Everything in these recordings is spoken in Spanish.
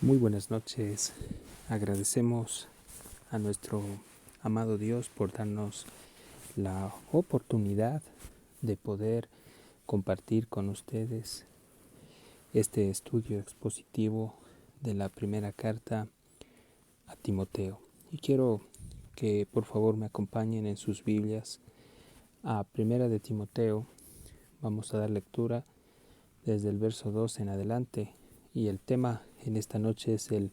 Muy buenas noches. Agradecemos a nuestro amado Dios por darnos la oportunidad de poder compartir con ustedes este estudio expositivo de la primera carta a Timoteo. Y quiero que por favor me acompañen en sus Biblias a Primera de Timoteo. Vamos a dar lectura desde el verso 2 en adelante, y el tema en esta noche es el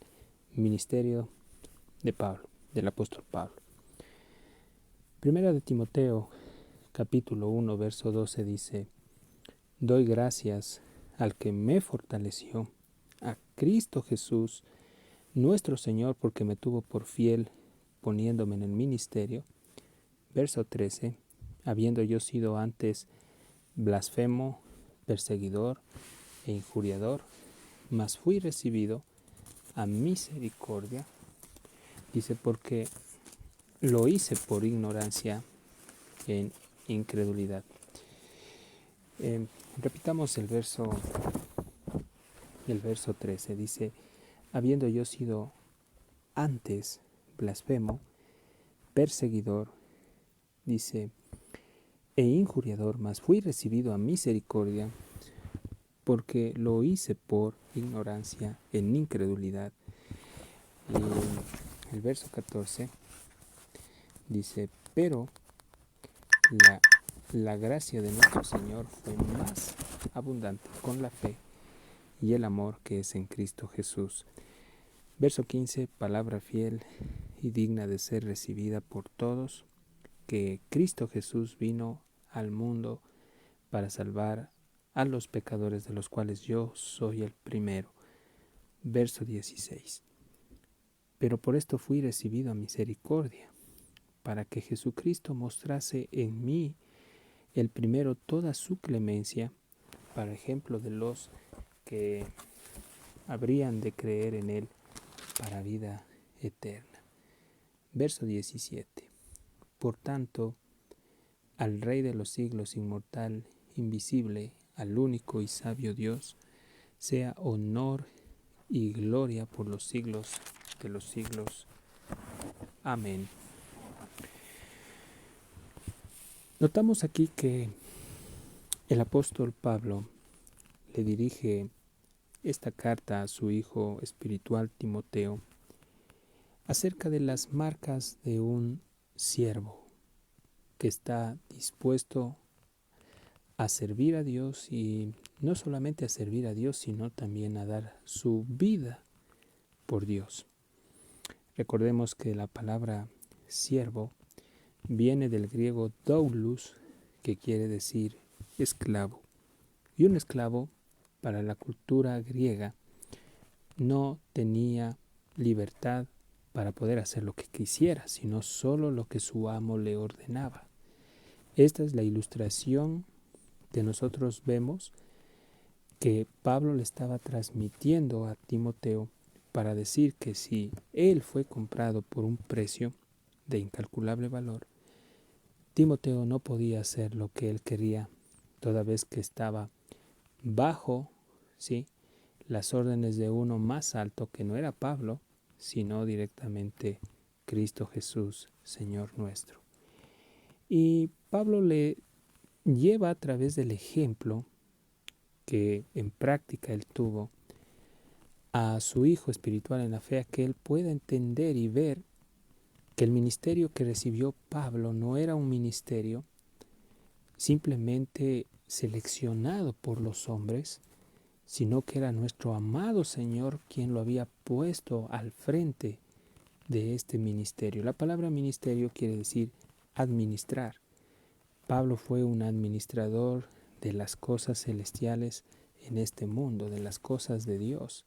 ministerio de Pablo, del apóstol Pablo. Primera de Timoteo, capítulo 1, verso 12 dice: Doy gracias al que me fortaleció, a Cristo Jesús, nuestro Señor, porque me tuvo por fiel poniéndome en el ministerio. Verso 13: Habiendo yo sido antes blasfemo, perseguidor e injuriador, mas fui recibido a misericordia. Dice, porque lo hice por ignorancia en incredulidad. Repitamos el verso 13. Dice, habiendo yo sido antes blasfemo, perseguidor, dice, e injuriador, mas fui recibido a misericordia, porque lo hice por ignorancia en incredulidad. Y el verso 14 dice, pero la gracia de nuestro Señor fue más abundante con la fe y el amor que es en Cristo Jesús. Verso 15, palabra fiel y digna de ser recibida por todos, que Cristo Jesús vino al mundo para salvar a los pecadores, de los cuales yo soy el primero. Verso 16, pero por esto fui recibido a misericordia, para que Jesucristo mostrase en mí el primero toda su clemencia, para ejemplo de los que habrían de creer en él para vida eterna. Verso 17. Por tanto, al Rey de los siglos, inmortal, invisible, al único y sabio Dios, sea honor y gloria por los siglos de los siglos. Amén. Notamos aquí que el apóstol Pablo le dirige esta carta a su hijo espiritual Timoteo acerca de las marcas de un siervo que está dispuesto a servir a Dios, y no solamente a servir a Dios, sino también a dar su vida por Dios. Recordemos que la palabra siervo viene del griego doulos, que quiere decir esclavo. Y un esclavo, para la cultura griega, no tenía libertad para poder hacer lo que quisiera, sino solo lo que su amo le ordenaba. Esta es la ilustración que nosotros vemos que Pablo le estaba transmitiendo a Timoteo, para decir que si él fue comprado por un precio de incalculable valor, Timoteo no podía hacer lo que él quería, toda vez que estaba bajo, ¿sí?, las órdenes de uno más alto, que no era Pablo, sino directamente Cristo Jesús, Señor nuestro. Y Pablo le lleva a través del ejemplo que en práctica él tuvo a su hijo espiritual en la fe, a que él pueda entender y ver que el ministerio que recibió Pablo no era un ministerio simplemente seleccionado por los hombres, sino que era nuestro amado Señor quien lo había puesto al frente de este ministerio. La palabra ministerio quiere decir administrar. Pablo fue un administrador de las cosas celestiales en este mundo, de las cosas de Dios.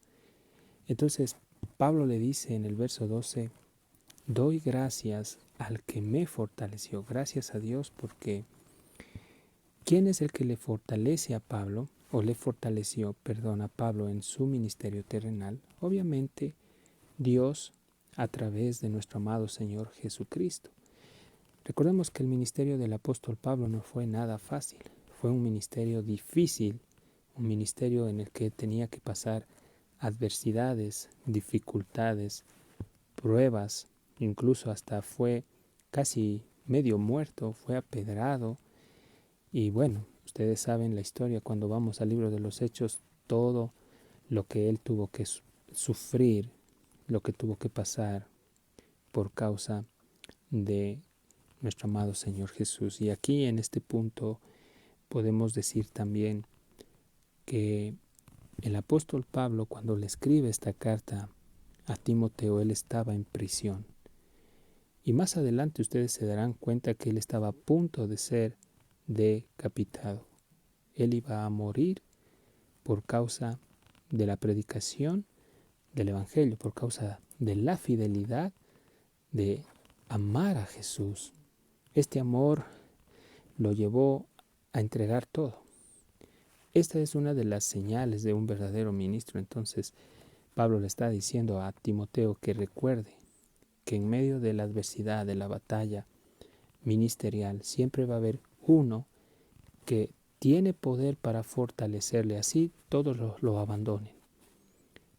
Entonces, Pablo le dice en el verso 12, doy gracias al que me fortaleció. Gracias a Dios, porque ¿quién es el que le fortalece a Pablo? O le fortaleció, a Pablo en su ministerio terrenal. Obviamente, Dios, a través de nuestro amado Señor Jesucristo. Recordemos que el ministerio del apóstol Pablo no fue nada fácil. Fue un ministerio difícil, un ministerio en el que tenía que pasar adversidades, dificultades, pruebas, incluso hasta fue casi medio muerto, fue apedrado. Y bueno, ustedes saben la historia, cuando vamos al libro de los Hechos, todo lo que él tuvo que sufrir, lo que tuvo que pasar por causa de nuestro amado Señor Jesús. Y aquí en este punto podemos decir también que el apóstol Pablo, cuando le escribe esta carta a Timoteo, él estaba en prisión. Y más adelante ustedes se darán cuenta que él estaba a punto de ser decapitado. Él iba a morir por causa de la predicación del Evangelio, por causa de la fidelidad de amar a Jesús. Este amor lo llevó a entregar todo. Esta es una de las señales de un verdadero ministro. Entonces, Pablo le está diciendo a Timoteo que recuerde que en medio de la adversidad, de la batalla ministerial, siempre va a haber uno que tiene poder para fortalecerle, así todos lo abandonen.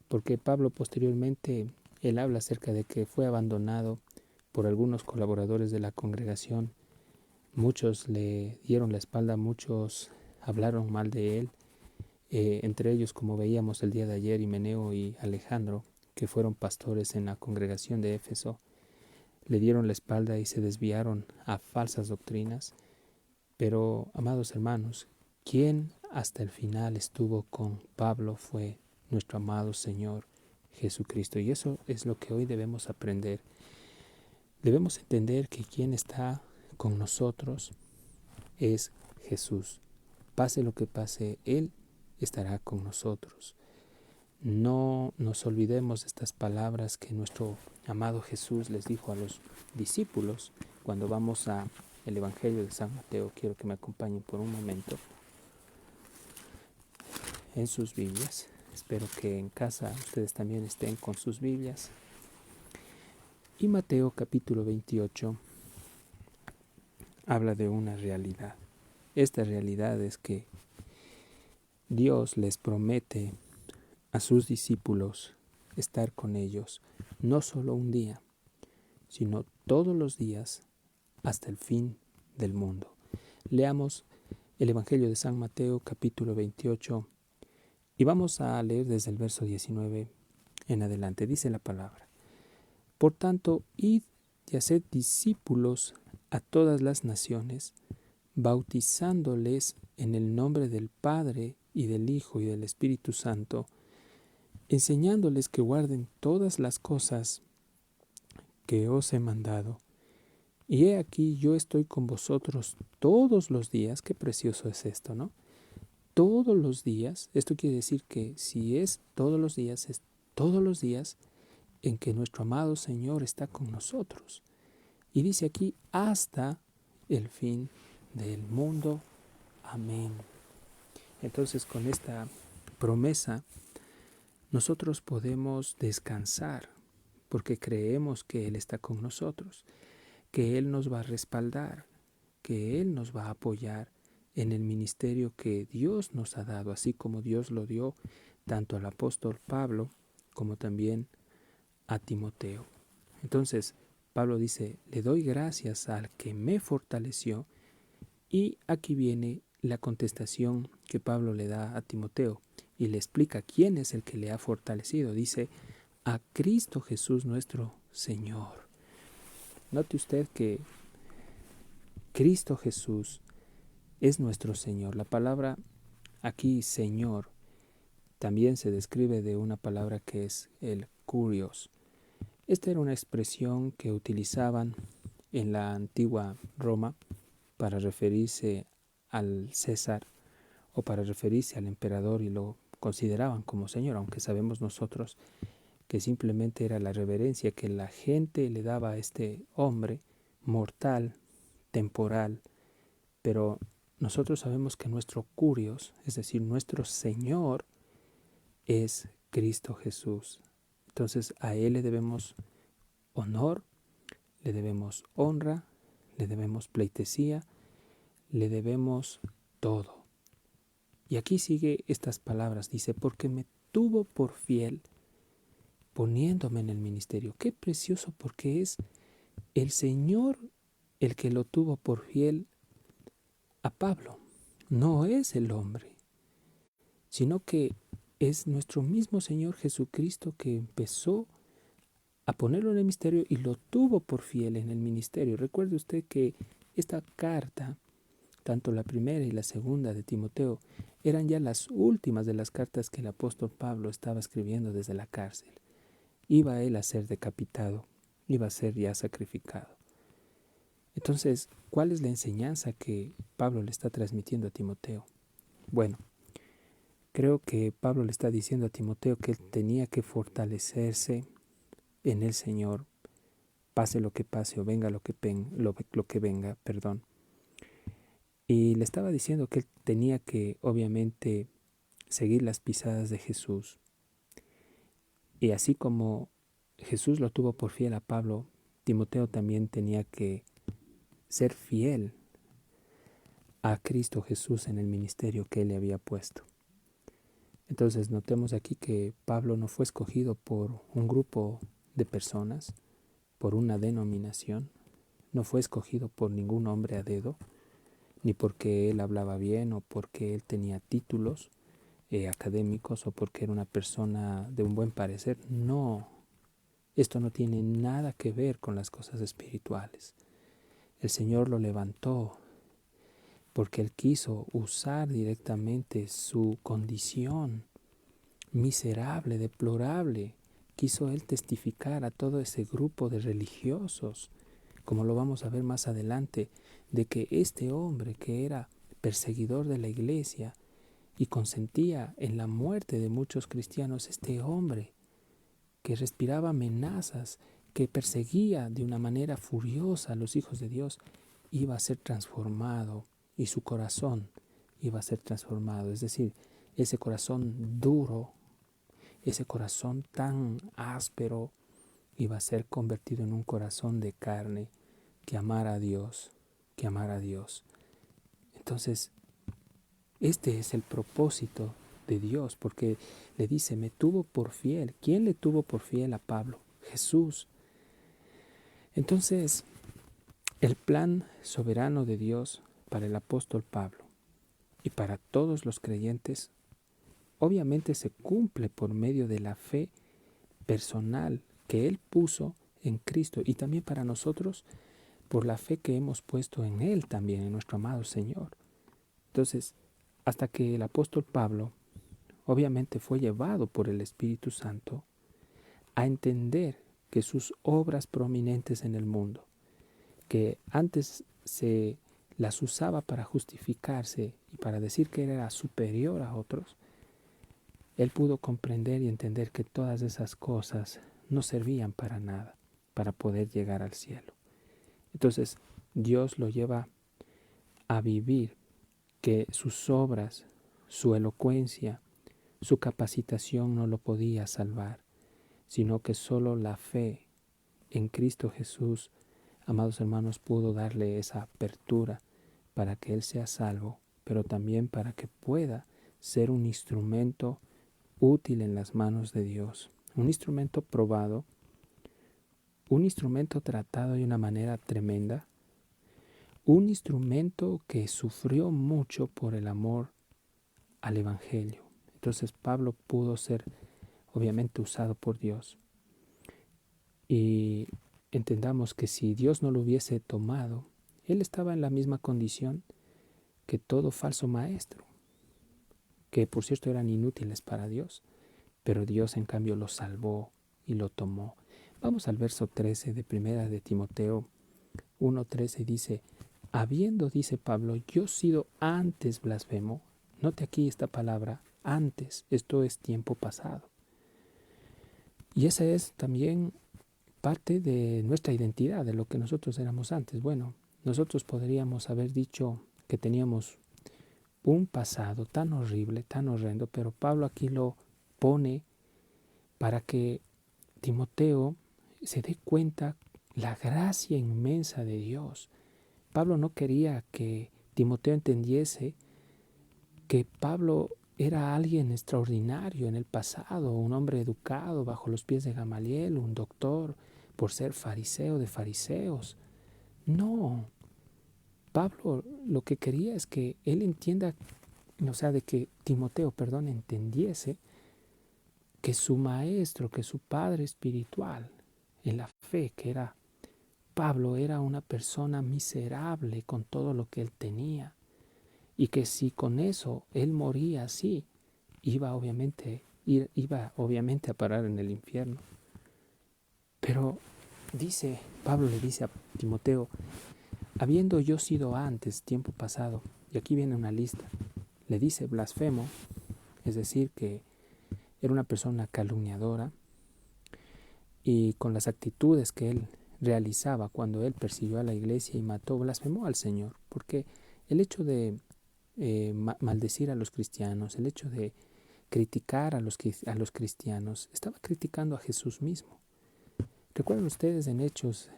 Porque Pablo posteriormente, él habla acerca de que fue abandonado por algunos colaboradores de la congregación. Muchos le dieron la espalda, muchos hablaron mal de él, entre ellos, como veíamos el día de ayer, Himeneo y Alejandro, que fueron pastores en la congregación de Éfeso, le dieron la espalda y se desviaron a falsas doctrinas. Pero, amados hermanos, quien hasta el final estuvo con Pablo fue nuestro amado Señor Jesucristo. Y eso es lo que hoy debemos aprender. Debemos entender que quien está con nosotros es Jesús. Pase lo que pase, Él estará con nosotros. No nos olvidemos de estas palabras que nuestro amado Jesús les dijo a los discípulos cuando vamos a el Evangelio de San Mateo. Quiero que me acompañen por un momento en sus Biblias. Espero que en casa ustedes también estén con sus Biblias. Y Mateo capítulo 28 habla de una realidad. Esta realidad es que Dios les promete a sus discípulos estar con ellos no solo un día, sino todos los días hasta el fin del mundo. Leamos el Evangelio de San Mateo capítulo 28 y vamos a leer desde el verso 19 en adelante. Dice la palabra: Por tanto, id y haced discípulos a todas las naciones, bautizándoles en el nombre del Padre y del Hijo y del Espíritu Santo, enseñándoles que guarden todas las cosas que os he mandado. Y he aquí, yo estoy con vosotros todos los días. Qué precioso es esto, ¿no? Todos los días. Esto quiere decir que si es todos los días, es todos los días en que nuestro amado Señor está con nosotros. Y dice aquí, hasta el fin del mundo. Amén. Entonces, con esta promesa, nosotros podemos descansar porque creemos que Él está con nosotros, que Él nos va a respaldar, que Él nos va a apoyar en el ministerio que Dios nos ha dado, así como Dios lo dio tanto al apóstol Pablo como también a Timoteo. Entonces, Pablo dice, le doy gracias al que me fortaleció, y aquí viene la contestación que Pablo le da a Timoteo y le explica quién es el que le ha fortalecido. Dice, a Cristo Jesús nuestro Señor. Note usted que Cristo Jesús es nuestro Señor. La palabra aquí, Señor, también se describe de una palabra que es el kurios. Esta era una expresión que utilizaban en la antigua Roma para referirse al César o para referirse al emperador, y lo consideraban como Señor, aunque sabemos nosotros que simplemente era la reverencia que la gente le daba a este hombre mortal, temporal. Pero nosotros sabemos que nuestro kurios, es decir, nuestro Señor, es Cristo Jesús. Entonces a Él le debemos honor, le debemos honra, le debemos pleitesía, le debemos todo. Y aquí sigue estas palabras, dice, porque tuvo por fiel poniéndome en el ministerio. Qué precioso, porque es el Señor el que lo tuvo por fiel a Pablo. No es el hombre, sino que es nuestro mismo Señor Jesucristo que empezó a ponerlo en el ministerio y lo tuvo por fiel en el ministerio. Recuerde usted que esta carta, tanto la primera y la segunda de Timoteo, eran ya las últimas de las cartas que el apóstol Pablo estaba escribiendo desde la cárcel. Iba él a ser decapitado, iba a ser ya sacrificado. Entonces, ¿cuál es la enseñanza que Pablo le está transmitiendo a Timoteo? Bueno, creo que Pablo le está diciendo a Timoteo que él tenía que fortalecerse en el Señor, pase lo que pase o venga lo que venga, perdón. Y le estaba diciendo que él tenía que, obviamente, seguir las pisadas de Jesús. Y así como Jesús lo tuvo por fiel a Pablo, Timoteo también tenía que ser fiel a Cristo Jesús en el ministerio que él le había puesto. Entonces notemos aquí que Pablo no fue escogido por un grupo de personas, por una denominación, no fue escogido por ningún hombre a dedo, ni porque él hablaba bien o porque él tenía títulos académicos o porque era una persona de un buen parecer. No, esto no tiene nada que ver con las cosas espirituales. El Señor lo levantó porque Él quiso usar directamente su condición miserable, deplorable. Quiso Él testificar a todo ese grupo de religiosos, como lo vamos a ver más adelante, de que este hombre que era perseguidor de la iglesia y consentía en la muerte de muchos cristianos, este hombre que respiraba amenazas, que perseguía de una manera furiosa a los hijos de Dios, iba a ser transformado y su corazón iba a ser transformado. Es decir, ese corazón duro, ese corazón tan áspero, iba a ser convertido en un corazón de carne que amara a Dios, que amara a Dios. Entonces, este es el propósito de Dios, porque le dice, me tuvo por fiel. ¿Quién le tuvo por fiel a Pablo? Jesús. Entonces, el plan soberano de Dios para el apóstol Pablo y para todos los creyentes, obviamente se cumple por medio de la fe personal que Él puso en Cristo, y también para nosotros por la fe que hemos puesto en Él también, en nuestro amado Señor. Entonces, hasta que el apóstol Pablo obviamente fue llevado por el Espíritu Santo a entender que sus obras prominentes en el mundo, que antes se las usaba para justificarse y para decir que era superior a otros, él pudo comprender y entender que todas esas cosas no servían para nada, para poder llegar al cielo. Entonces, Dios lo lleva a vivir que sus obras, su elocuencia, su capacitación no lo podía salvar, sino que solo la fe en Cristo Jesús, amados hermanos, pudo darle esa apertura para que Él sea salvo, pero también para que pueda ser un instrumento útil en las manos de Dios, un instrumento probado, un instrumento tratado de una manera tremenda, un instrumento que sufrió mucho por el amor al Evangelio. Entonces Pablo pudo ser obviamente usado por Dios. Y entendamos que si Dios no lo hubiese tomado, él estaba en la misma condición que todo falso maestro, que por cierto eran inútiles para Dios, pero Dios en cambio lo salvó y lo tomó. Vamos al verso 13 de primera de Timoteo 1:13, dice, habiendo, dice Pablo, yo sido antes blasfemo. Note aquí esta palabra, antes, esto es tiempo pasado. Y esa es también parte de nuestra identidad, de lo que nosotros éramos antes. Bueno, nosotros podríamos haber dicho que teníamos un pasado tan horrible, tan horrendo, pero Pablo aquí lo pone para que Timoteo se dé cuenta la gracia inmensa de Dios. Pablo no quería que Timoteo entendiese que Pablo era alguien extraordinario en el pasado, un hombre educado bajo los pies de Gamaliel, un doctor por ser fariseo de fariseos. No, Pablo lo que quería es que él entienda, o sea, de que Timoteo, perdón, entendiese que su maestro, que su padre espiritual en la fe, que era Pablo, era una persona miserable con todo lo que él tenía, y que si con eso él moría así, iba obviamente a parar en el infierno. Pero Pablo le dice a Timoteo, habiendo yo sido antes, tiempo pasado, y aquí viene una lista, le dice blasfemo, es decir, que era una persona calumniadora, y con las actitudes que él realizaba cuando él persiguió a la iglesia y mató, blasfemó al Señor, porque el hecho de maldecir a los cristianos, el hecho de criticar a los cristianos, estaba criticando a Jesús mismo. ¿Recuerdan ustedes en Hechos,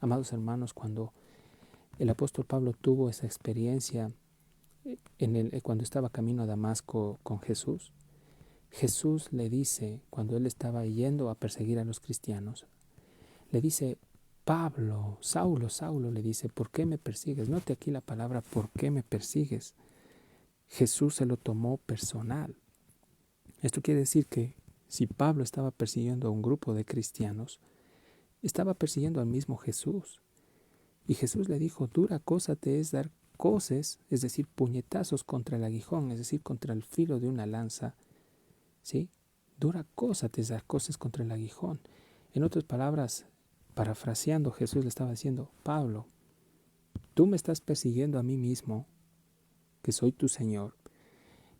amados hermanos, cuando el apóstol Pablo tuvo esa experiencia cuando estaba camino a Damasco con Jesús? Jesús le dice, cuando él estaba yendo a perseguir a los cristianos, le dice, Pablo, Saulo, Saulo, le dice, ¿por qué me persigues? Note aquí la palabra, ¿por qué me persigues? Jesús se lo tomó personal. Esto quiere decir que si Pablo estaba persiguiendo a un grupo de cristianos, estaba persiguiendo al mismo Jesús. Y Jesús le dijo, dura cosa te es dar coces, es decir, puñetazos contra el aguijón, es decir, contra el filo de una lanza, ¿sí? Dura cosa te es dar coces contra el aguijón. En otras palabras, parafraseando, Jesús le estaba diciendo, Pablo, tú me estás persiguiendo a mí mismo, que soy tu Señor,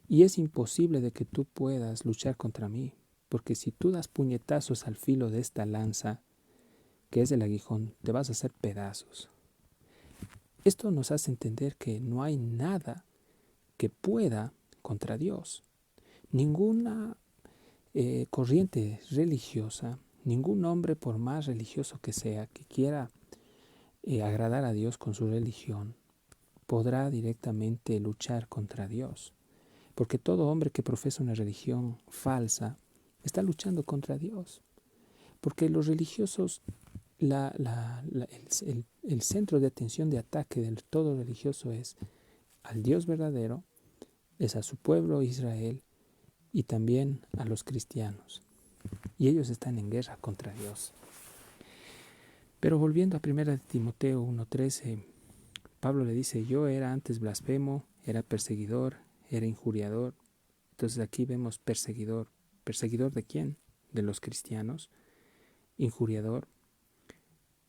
y es imposible de que tú puedas luchar contra mí, porque si tú das puñetazos al filo de esta lanza, que es el aguijón, te vas a hacer pedazos. Esto nos hace entender que no hay nada que pueda contra Dios. Ninguna corriente religiosa, ningún hombre, por más religioso que sea, que quiera agradar a Dios con su religión, podrá directamente luchar contra Dios. Porque todo hombre que profesa una religión falsa está luchando contra Dios. Porque los religiosos, el centro de atención de ataque del todo religioso es al Dios verdadero, es a su pueblo Israel y también a los cristianos. Y ellos están en guerra contra Dios. Pero volviendo a 1 Timoteo 1:13, Pablo le dice, yo era antes blasfemo, era perseguidor, era injuriador. Entonces aquí vemos perseguidor. ¿Perseguidor de quién? De los cristianos. Injuriador.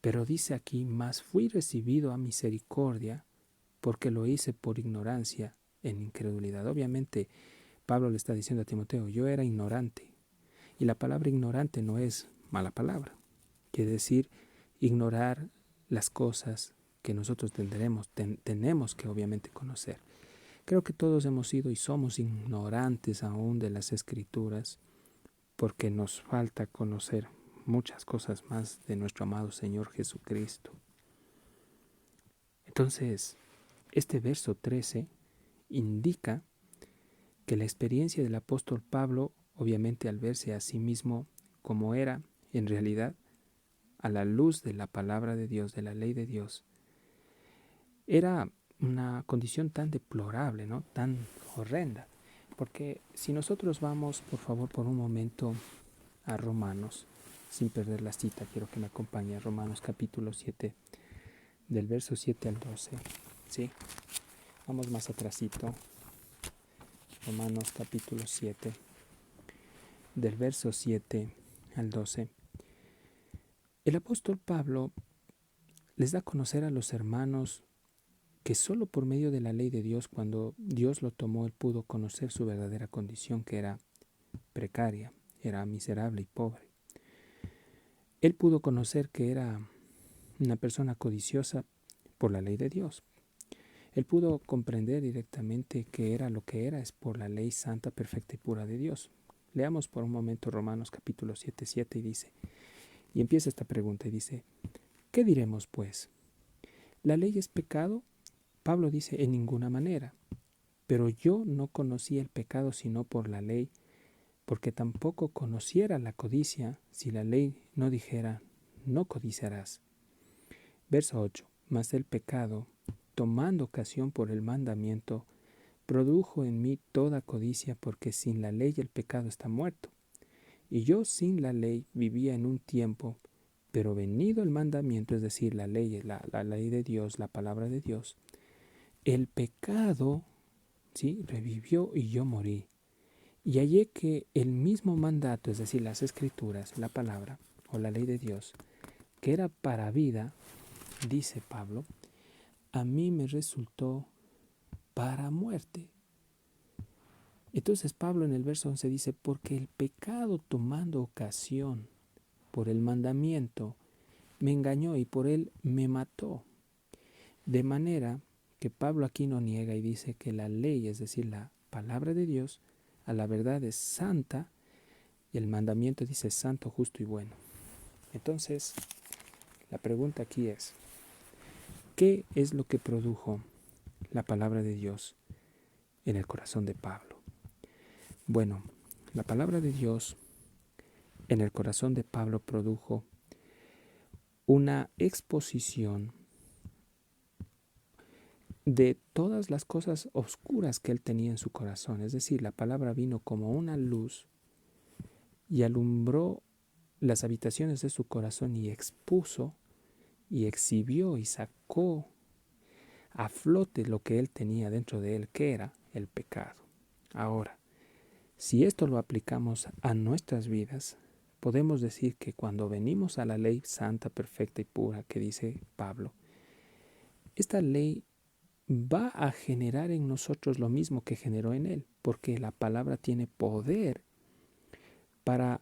Pero dice aquí, mas fui recibido a misericordia porque lo hice por ignorancia en incredulidad. Obviamente Pablo le está diciendo a Timoteo, yo era ignorante. Y la palabra ignorante no es mala palabra. Quiere decir ignorar las cosas que nosotros tenemos que obviamente conocer. Creo que todos hemos sido y somos ignorantes aún de las Escrituras porque nos falta conocer muchas cosas más de nuestro amado Señor Jesucristo. Entonces, este verso 13 indica que la experiencia del apóstol Pablo, obviamente al verse a sí mismo como era en realidad, a la luz de la palabra de Dios, de la ley de Dios, era una condición tan deplorable, ¿no? Tan horrenda. Porque si nosotros vamos, por favor, por un momento a Romanos, sin perder la cita, quiero que me acompañe a Romanos capítulo 7, del verso 7 al 12. ¿Sí? Vamos más atrasito. Romanos capítulo 7, del verso 7 al 12. El apóstol Pablo les da a conocer a los hermanos que solo por medio de la ley de Dios, cuando Dios lo tomó, él pudo conocer su verdadera condición, que era precaria, era miserable y pobre. Él pudo conocer que era una persona codiciosa por la ley de Dios. Él pudo comprender directamente que era lo que era es por la ley santa, perfecta y pura de Dios. Leamos por un momento Romanos capítulo 7:7 y dice, y empieza esta pregunta y dice, ¿qué diremos pues? ¿La ley es pecado? Pablo dice, en ninguna manera. Pero yo no conocí el pecado sino por la ley, porque tampoco conociera la codicia si la ley no dijera, no codiciarás. Verso 8. Mas el pecado, tomando ocasión por el mandamiento, produjo en mí toda codicia, porque sin la ley el pecado está muerto. Y yo sin la ley vivía en un tiempo, pero venido el mandamiento, es decir, la ley de Dios, la palabra de Dios, el pecado, ¿sí?, revivió y yo morí. Y hallé que el mismo mandato, es decir, las escrituras, la palabra o la ley de Dios, que era para vida, dice Pablo, a mí me resultó para muerte. Entonces Pablo en el verso 11 dice, porque el pecado tomando ocasión por el mandamiento me engañó y por él me mató. De manera que Pablo aquí no niega y dice que la ley, es decir, la palabra de Dios, a la verdad es santa, y el mandamiento dice santo, justo y bueno. Entonces, la pregunta aquí es, ¿qué es lo que produjo la palabra de Dios en el corazón de Pablo? Bueno, la palabra de Dios en el corazón de Pablo produjo una exposición de todas las cosas oscuras que él tenía en su corazón. Es decir, la palabra vino como una luz y alumbró las habitaciones de su corazón y expuso y exhibió y sacó a flote lo que él tenía dentro de él, que era el pecado. Ahora, si esto lo aplicamos a nuestras vidas, podemos decir que cuando venimos a la ley santa, perfecta y pura que dice Pablo, esta ley va a generar en nosotros lo mismo que generó en él, porque la palabra tiene poder para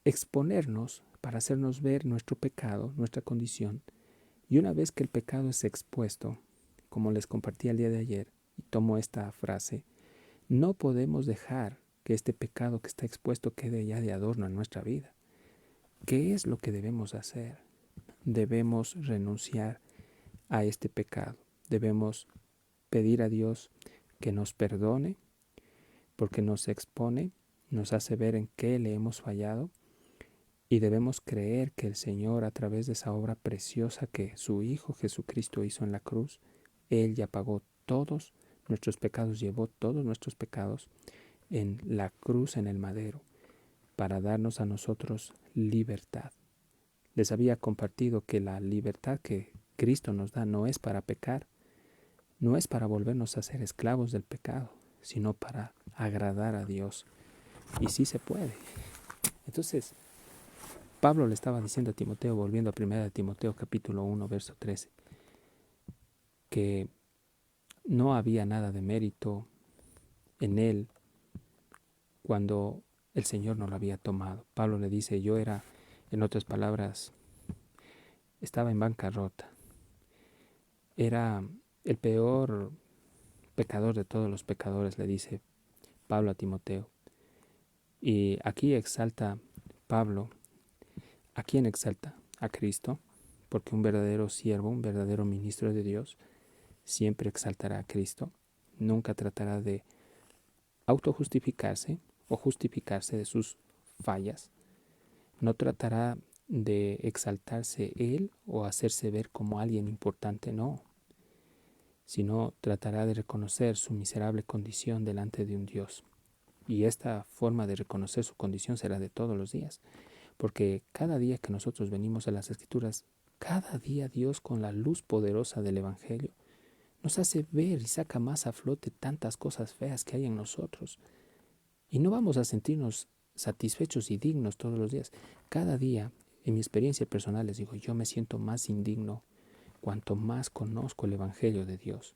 exponernos, para hacernos ver nuestro pecado, nuestra condición. Y una vez que el pecado es expuesto, como les compartí el día de ayer, y tomo esta frase, no podemos dejar que este pecado que está expuesto quede ya de adorno en nuestra vida. ¿Qué es lo que debemos hacer? Debemos renunciar a este pecado. Debemos pedir a Dios que nos perdone porque nos expone, nos hace ver en qué le hemos fallado y debemos creer que el Señor, a través de esa obra preciosa que su Hijo Jesucristo hizo en la cruz, Él ya pagó todos nuestros pecados, llevó todos nuestros pecados en la cruz, en el madero, para darnos a nosotros libertad. Les había compartido que la libertad que Cristo nos da no es para pecar, no es para volvernos a ser esclavos del pecado, sino para agradar a Dios. Y sí se puede. Entonces, Pablo le estaba diciendo a Timoteo, volviendo a 1 Timoteo capítulo 1, verso 13, que no había nada de mérito en él cuando el Señor no lo había tomado. Pablo le dice, yo era, en otras palabras, estaba en bancarrota. Era el peor pecador de todos los pecadores, le dice Pablo a Timoteo. Y aquí exalta Pablo, ¿a quién exalta? A Cristo, porque un verdadero siervo, un verdadero ministro de Dios, siempre exaltará a Cristo, nunca tratará de autojustificarse o justificarse de sus fallas, no tratará de exaltarse él o hacerse ver como alguien importante, no, sino tratará de reconocer su miserable condición delante de un Dios. Y esta forma de reconocer su condición será de todos los días, porque cada día que nosotros venimos a las Escrituras, cada día Dios con la luz poderosa del Evangelio nos hace ver y saca más a flote tantas cosas feas que hay en nosotros. Y no vamos a sentirnos satisfechos y dignos todos los días. Cada día, en mi experiencia personal, les digo, yo me siento más indigno cuanto más conozco el Evangelio de Dios.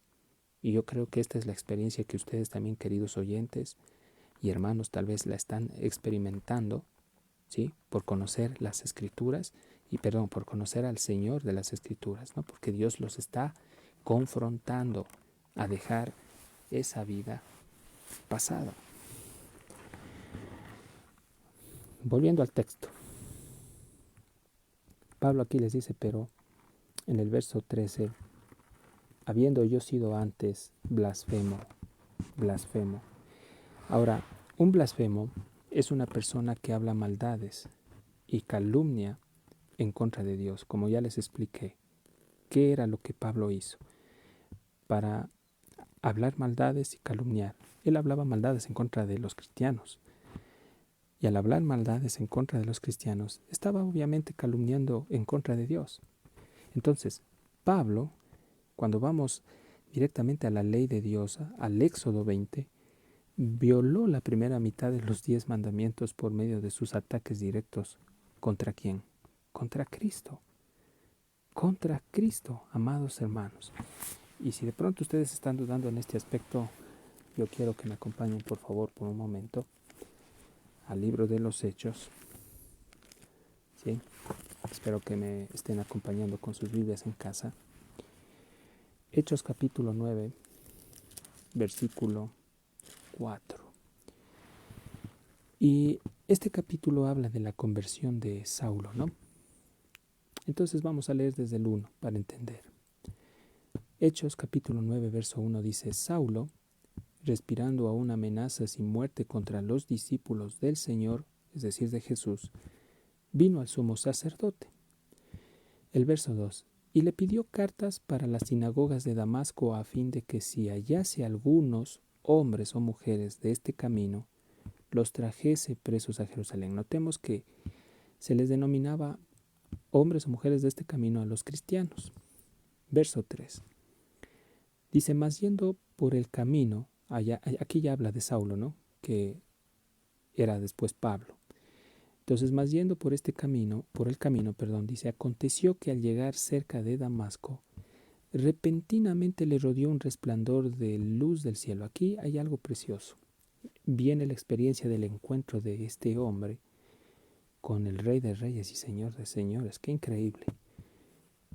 Y yo creo que esta es la experiencia que ustedes también, queridos oyentes y hermanos, tal vez la están experimentando, ¿sí? Por conocer las Escrituras y, por conocer al Señor de las Escrituras, ¿no? Porque Dios los está confrontando a dejar esa vida pasada. Volviendo al texto, Pablo aquí les dice, pero en el verso 13, habiendo yo sido antes blasfemo, blasfemo. Ahora, un blasfemo es una persona que habla maldades y calumnia en contra de Dios. Como ya les expliqué, ¿qué era lo que Pablo hizo para hablar maldades y calumniar? Él hablaba maldades en contra de los cristianos. Y al hablar maldades en contra de los cristianos, estaba obviamente calumniando en contra de Dios. Entonces, Pablo, cuando vamos directamente a la ley de Dios, al Éxodo 20, violó la primera mitad de los 10 mandamientos por medio de sus ataques directos. ¿Contra quién? Contra Cristo. Contra Cristo, amados hermanos. Y si de pronto ustedes están dudando en este aspecto, yo quiero que me acompañen por favor por un momento al libro de los Hechos. ¿Sí? Espero que me estén acompañando con sus Biblias en casa. Hechos capítulo 9, versículo 4. Y este capítulo habla de la conversión de Saulo, ¿no? Entonces vamos a leer desde el 1 para entender. Hechos capítulo 9, verso 1 dice: Saulo, respirando aún amenazas y muerte contra los discípulos del Señor, es decir, de Jesús, vino al sumo sacerdote. El verso 2. Y le pidió cartas para las sinagogas de Damasco a fin de que si hallase algunos hombres o mujeres de este camino, los trajese presos a Jerusalén. Notemos que se les denominaba hombres o mujeres de este camino a los cristianos. Verso 3. Dice: mas yendo por el camino, aquí ya habla de Saulo, ¿no? Que era después Pablo. Entonces, mas yendo por el camino, dice: aconteció que al llegar cerca de Damasco, repentinamente le rodeó un resplandor de luz del cielo. Aquí hay algo precioso. Viene la experiencia del encuentro de este hombre con el Rey de Reyes y Señor de Señores. ¡Qué increíble!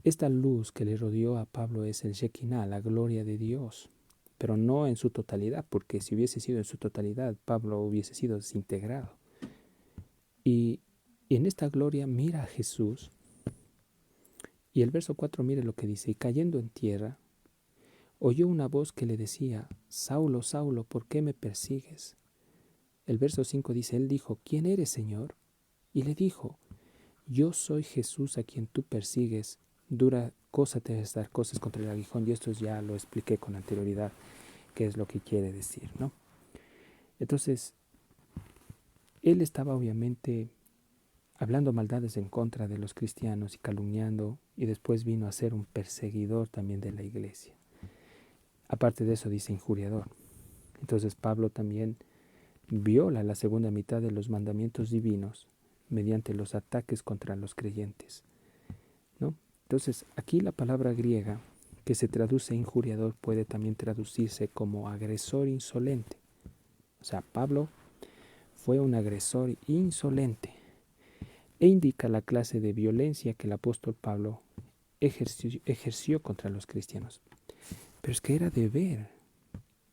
Esta luz que le rodeó a Pablo es el Shekinah, la gloria de Dios, pero no en su totalidad, porque si hubiese sido en su totalidad, Pablo hubiese sido desintegrado. Y en esta gloria mira a Jesús, y el verso 4 mire lo que dice: y cayendo en tierra, oyó una voz que le decía: Saulo, Saulo, ¿por qué me persigues? El verso 5 dice: él dijo: ¿quién eres, Señor? Y le dijo: yo soy Jesús a quien tú persigues. Dura cosa te es dar cosas contra el aguijón. Y esto ya lo expliqué con anterioridad, qué es lo que quiere decir, ¿no? Entonces, él estaba obviamente hablando maldades en contra de los cristianos y calumniando, y después vino a ser un perseguidor también de la iglesia. Aparte de eso, dice injuriador. Entonces Pablo también viola la segunda mitad de los mandamientos divinos mediante los ataques contra los creyentes, ¿no? Entonces, aquí la palabra griega que se traduce injuriador puede también traducirse como agresor insolente. O sea, Pablo fue un agresor insolente e indica la clase de violencia que el apóstol Pablo ejerció contra los cristianos. Pero es que era de ver.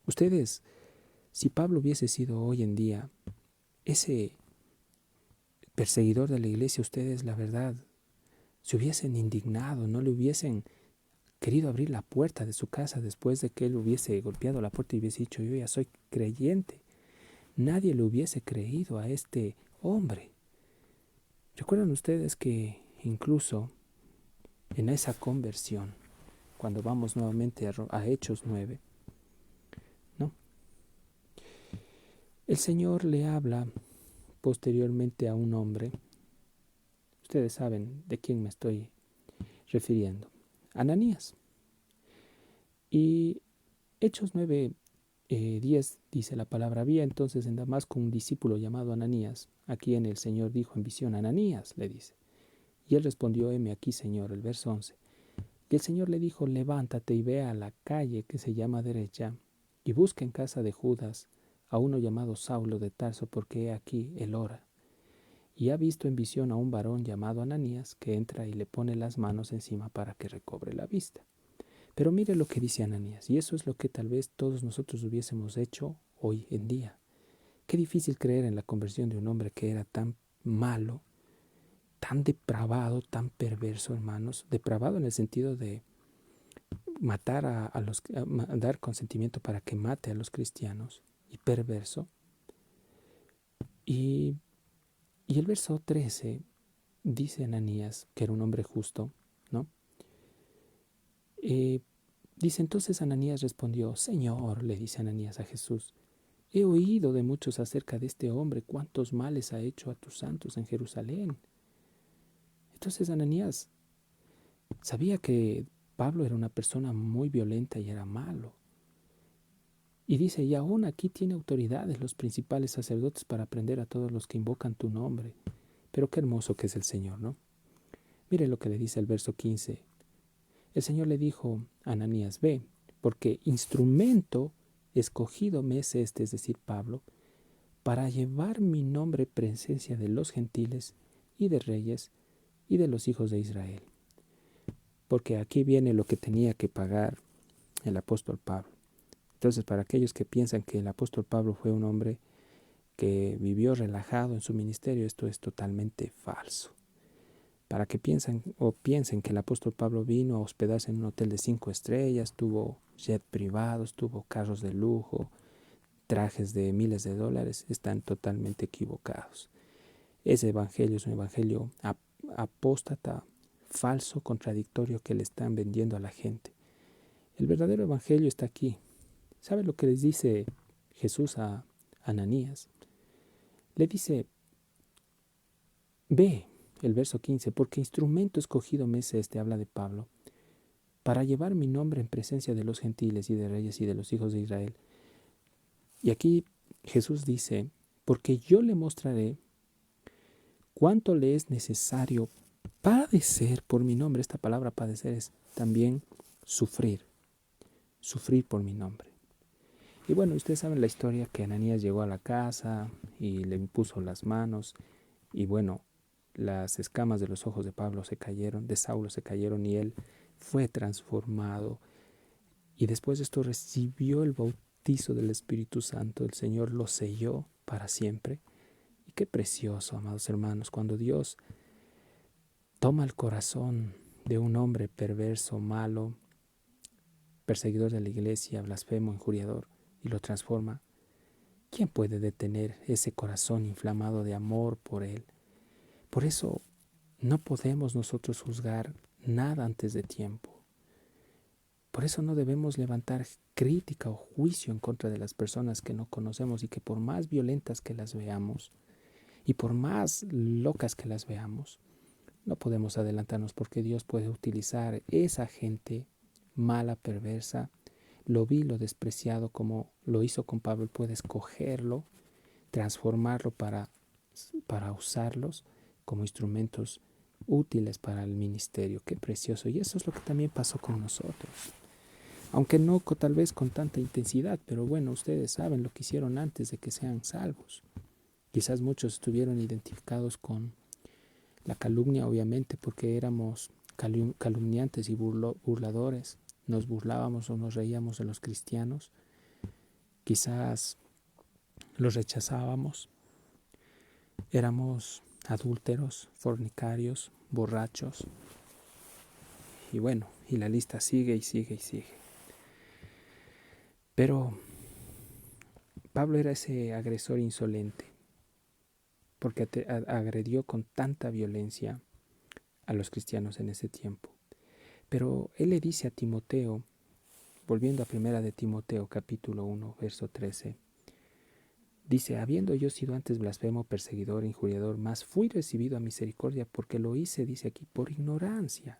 Ustedes, si Pablo hubiese sido hoy en día ese perseguidor de la iglesia, ustedes, la verdad, se hubiesen indignado, no le hubiesen querido abrir la puerta de su casa después de que él hubiese golpeado la puerta y hubiese dicho: yo ya soy creyente. Nadie le hubiese creído a este hombre. ¿Recuerdan ustedes que incluso en esa conversión, cuando vamos nuevamente a Hechos 9, ¿no? El Señor le habla posteriormente a un hombre. Ustedes saben de quién me estoy refiriendo: Ananías. Y Hechos 9, 10 dice la palabra: había entonces en Damasco un discípulo llamado Ananías, a quien el Señor dijo en visión: Ananías, le dice. Y él respondió: heme aquí, Señor. El verso 11. Y el Señor le dijo: levántate y ve a la calle que se llama Derecha, y busca en casa de Judas a uno llamado Saulo de Tarso, porque he aquí él ora. Y ha visto en visión a un varón llamado Ananías, que entra y le pone las manos encima para que recobre la vista. Pero mire lo que dice Ananías, y eso es lo que tal vez todos nosotros hubiésemos hecho hoy en día. Qué difícil creer en la conversión de un hombre que era tan malo, tan depravado, tan perverso, hermanos. Depravado en el sentido de matar dar consentimiento para que mate a los cristianos y perverso. Y el verso 13 dice Ananías, que era un hombre justo, ¿no? Dice entonces Ananías respondió, Señor, le dice Ananías a Jesús, he oído de muchos acerca de este hombre, cuántos males ha hecho a tus santos en Jerusalén. Entonces Ananías sabía que Pablo era una persona muy violenta y era malo. Y dice, y aún aquí tiene autoridades los principales sacerdotes para prender a todos los que invocan tu nombre. Pero qué hermoso que es el Señor, ¿no? Mire lo que le dice el verso 15. El Señor le dijo a Ananías, ve, porque instrumento escogido me es este, es decir, Pablo, para llevar mi nombre en presencia de los gentiles y de reyes y de los hijos de Israel. Porque aquí viene lo que tenía que pagar el apóstol Pablo. Entonces, para aquellos que piensan que el apóstol Pablo fue un hombre que vivió relajado en su ministerio, esto es totalmente falso. Para que piensen que el apóstol Pablo vino a hospedarse en un hotel de 5 estrellas, tuvo jet privados, tuvo carros de lujo, trajes de miles de dólares, están totalmente equivocados. Ese evangelio es un evangelio apóstata, falso, contradictorio que le están vendiendo a la gente. El verdadero evangelio está aquí. ¿Sabe lo que les dice Jesús a Ananías? Le dice, ve, el verso 15, porque instrumento escogido me es este, habla de Pablo, para llevar mi nombre en presencia de los gentiles y de reyes y de los hijos de Israel. Y aquí Jesús dice, porque yo le mostraré cuánto le es necesario padecer por mi nombre. Esta palabra padecer es también sufrir por mi nombre. Y bueno, ustedes saben la historia que Ananías llegó a la casa y le impuso las manos y bueno, las escamas de los ojos de Pablo se cayeron, de Saulo se cayeron y él fue transformado. Y después de esto recibió el bautizo del Espíritu Santo. El Señor lo selló para siempre. Y qué precioso, amados hermanos, cuando Dios toma el corazón de un hombre perverso, malo, perseguidor de la iglesia, blasfemo, injuriador, y lo transforma. ¿Quién puede detener ese corazón inflamado de amor por Él? Por eso no podemos nosotros juzgar nada antes de tiempo. Por eso no debemos levantar crítica o juicio en contra de las personas que no conocemos y que por más violentas que las veamos y por más locas que las veamos, no podemos adelantarnos porque Dios puede utilizar esa gente mala, perversa, lo vil, lo despreciado como lo hizo con Pablo. Él puede escogerlo, transformarlo para usarlos como instrumentos útiles para el ministerio. Qué precioso. Y eso es lo que también pasó con nosotros. Aunque no tal vez con tanta intensidad, pero bueno, ustedes saben lo que hicieron antes de que sean salvos. Quizás muchos estuvieron identificados con la calumnia, obviamente, porque éramos calumniantes y burladores. Nos burlábamos o nos reíamos de los cristianos. Quizás los rechazábamos. Éramos adúlteros, fornicarios, borrachos. Y bueno, y la lista sigue y sigue y sigue. Pero Pablo era ese agresor insolente, porque agredió con tanta violencia a los cristianos en ese tiempo. Pero él le dice a Timoteo, volviendo a primera de Timoteo capítulo 1, verso 13, dice, habiendo yo sido antes blasfemo, perseguidor, injuriador, mas fui recibido a misericordia porque lo hice, dice aquí, por ignorancia.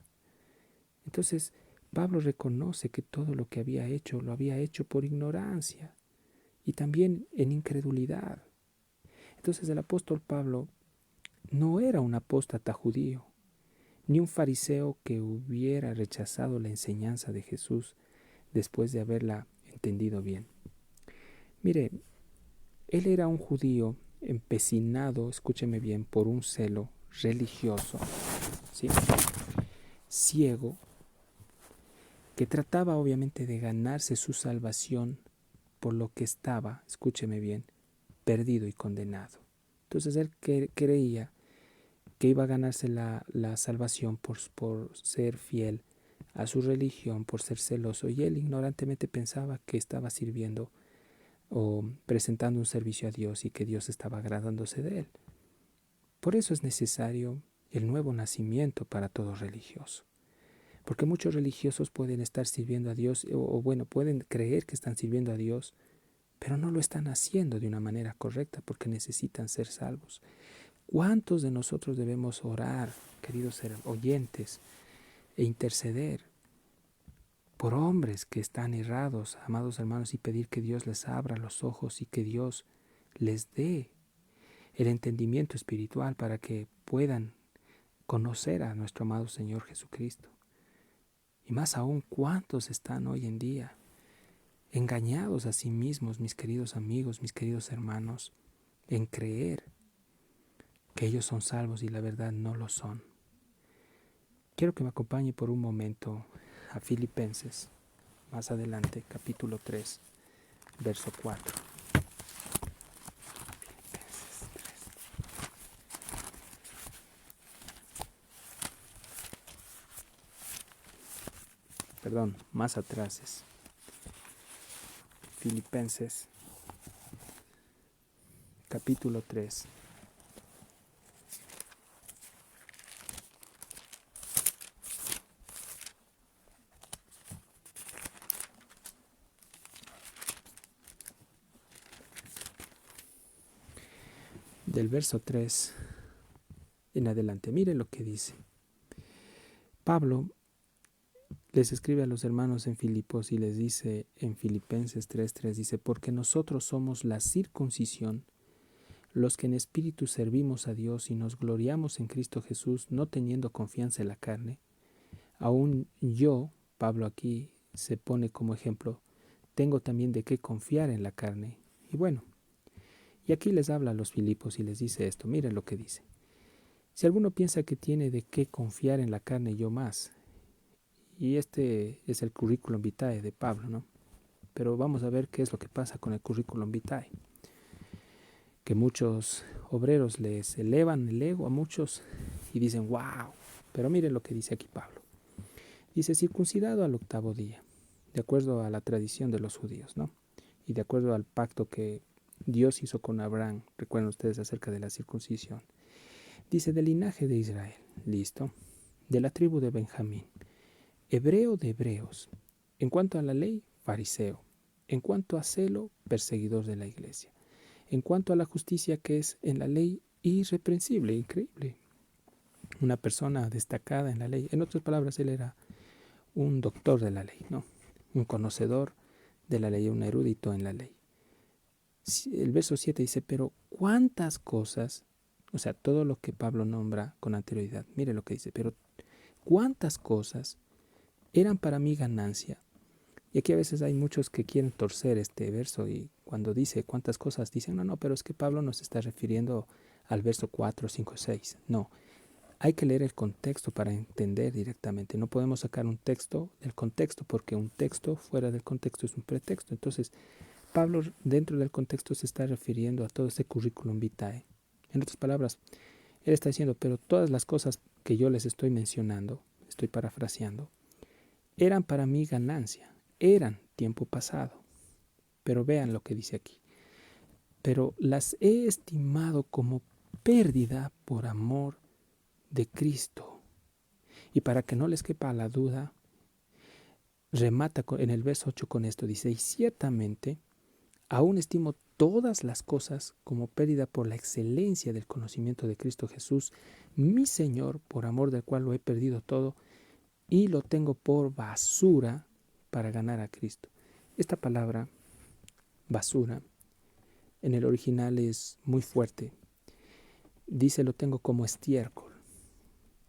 Entonces, Pablo reconoce que todo lo que había hecho, lo había hecho por ignorancia y también en incredulidad. Entonces el apóstol Pablo no era un apóstata judío, ni un fariseo que hubiera rechazado la enseñanza de Jesús después de haberla entendido bien. Mire, él era un judío empecinado, escúcheme bien, por un celo religioso, ¿sí? Ciego, que trataba obviamente de ganarse su salvación por lo que estaba, escúcheme bien, perdido y condenado. Entonces él creía que iba a ganarse la salvación por ser fiel a su religión por ser celoso, y él ignorantemente pensaba que estaba sirviendo o presentando un servicio a Dios y que Dios estaba agradándose de él. Por eso es necesario el nuevo nacimiento para todo religioso. Porque muchos religiosos pueden estar sirviendo a Dios o bueno, pueden creer que están sirviendo a Dios, pero no lo están haciendo de una manera correcta porque necesitan ser salvos. ¿Cuántos de nosotros debemos orar, queridos oyentes, e interceder por hombres que están errados, amados hermanos, y pedir que Dios les abra los ojos y que Dios les dé el entendimiento espiritual para que puedan conocer a nuestro amado Señor Jesucristo? Y más aún, ¿cuántos están hoy en día engañados a sí mismos, mis queridos amigos, mis queridos hermanos, en creer que ellos son salvos y la verdad no lo son? Quiero que me acompañe por un momento a Filipenses, más adelante, capítulo 3, verso 4. Filipenses 3. Perdón, más atrás es Filipenses, capítulo 3. Del verso 3 en adelante, miren lo que dice. Pablo les escribe a los hermanos en Filipos y les dice en Filipenses 3:3, dice, porque nosotros somos la circuncisión, los que en espíritu servimos a Dios y nos gloriamos en Cristo Jesús, no teniendo confianza en la carne. Aún yo, Pablo aquí se pone como ejemplo, tengo también de qué confiar en la carne. Y bueno, y aquí les habla a los Filipos y les dice esto, miren lo que dice. Si alguno piensa que tiene de qué confiar en la carne, yo más. Y este es el currículum vitae de Pablo, ¿no? Pero vamos a ver qué es lo que pasa con el currículum vitae. Que muchos obreros les elevan el ego a muchos y dicen, wow. Pero miren lo que dice aquí Pablo. Dice, circuncidado al 8º día, de acuerdo a la tradición de los judíos, ¿no? Y de acuerdo al pacto que Dios hizo con Abraham, recuerden ustedes acerca de la circuncisión. Dice, del linaje de Israel, listo, de la tribu de Benjamín, hebreo de hebreos, en cuanto a la ley, fariseo, en cuanto a celo, perseguidor de la iglesia, en cuanto a la justicia que es en la ley, irreprensible, increíble, una persona destacada en la ley. En otras palabras, él era un doctor de la ley, ¿no? Un conocedor de la ley, un erudito en la ley. El verso 7 dice, pero cuántas cosas, o sea, todo lo que Pablo nombra con anterioridad, mire lo que dice, pero cuántas cosas eran para mí ganancia. Y aquí a veces hay muchos que quieren torcer este verso y cuando dice cuántas cosas dicen, no, pero es que Pablo no se está refiriendo al verso 4, 5, 6. No, hay que leer el contexto para entender directamente. No podemos sacar un texto del contexto porque un texto fuera del contexto es un pretexto. Entonces, Pablo dentro del contexto se está refiriendo a todo este currículum vitae. En otras palabras, él está diciendo, pero todas las cosas que yo les estoy mencionando, estoy parafraseando, eran para mí ganancia, eran tiempo pasado. Pero vean lo que dice aquí. Pero las he estimado como pérdida por amor de Cristo. Y para que no les quepa la duda, remata en el verso 8 con esto. Dice, y ciertamente aún estimo todas las cosas como pérdida por la excelencia del conocimiento de Cristo Jesús, mi Señor, por amor del cual lo he perdido todo y lo tengo por basura para ganar a Cristo. Esta palabra, basura, en el original es muy fuerte. Dice, lo tengo como estiércol.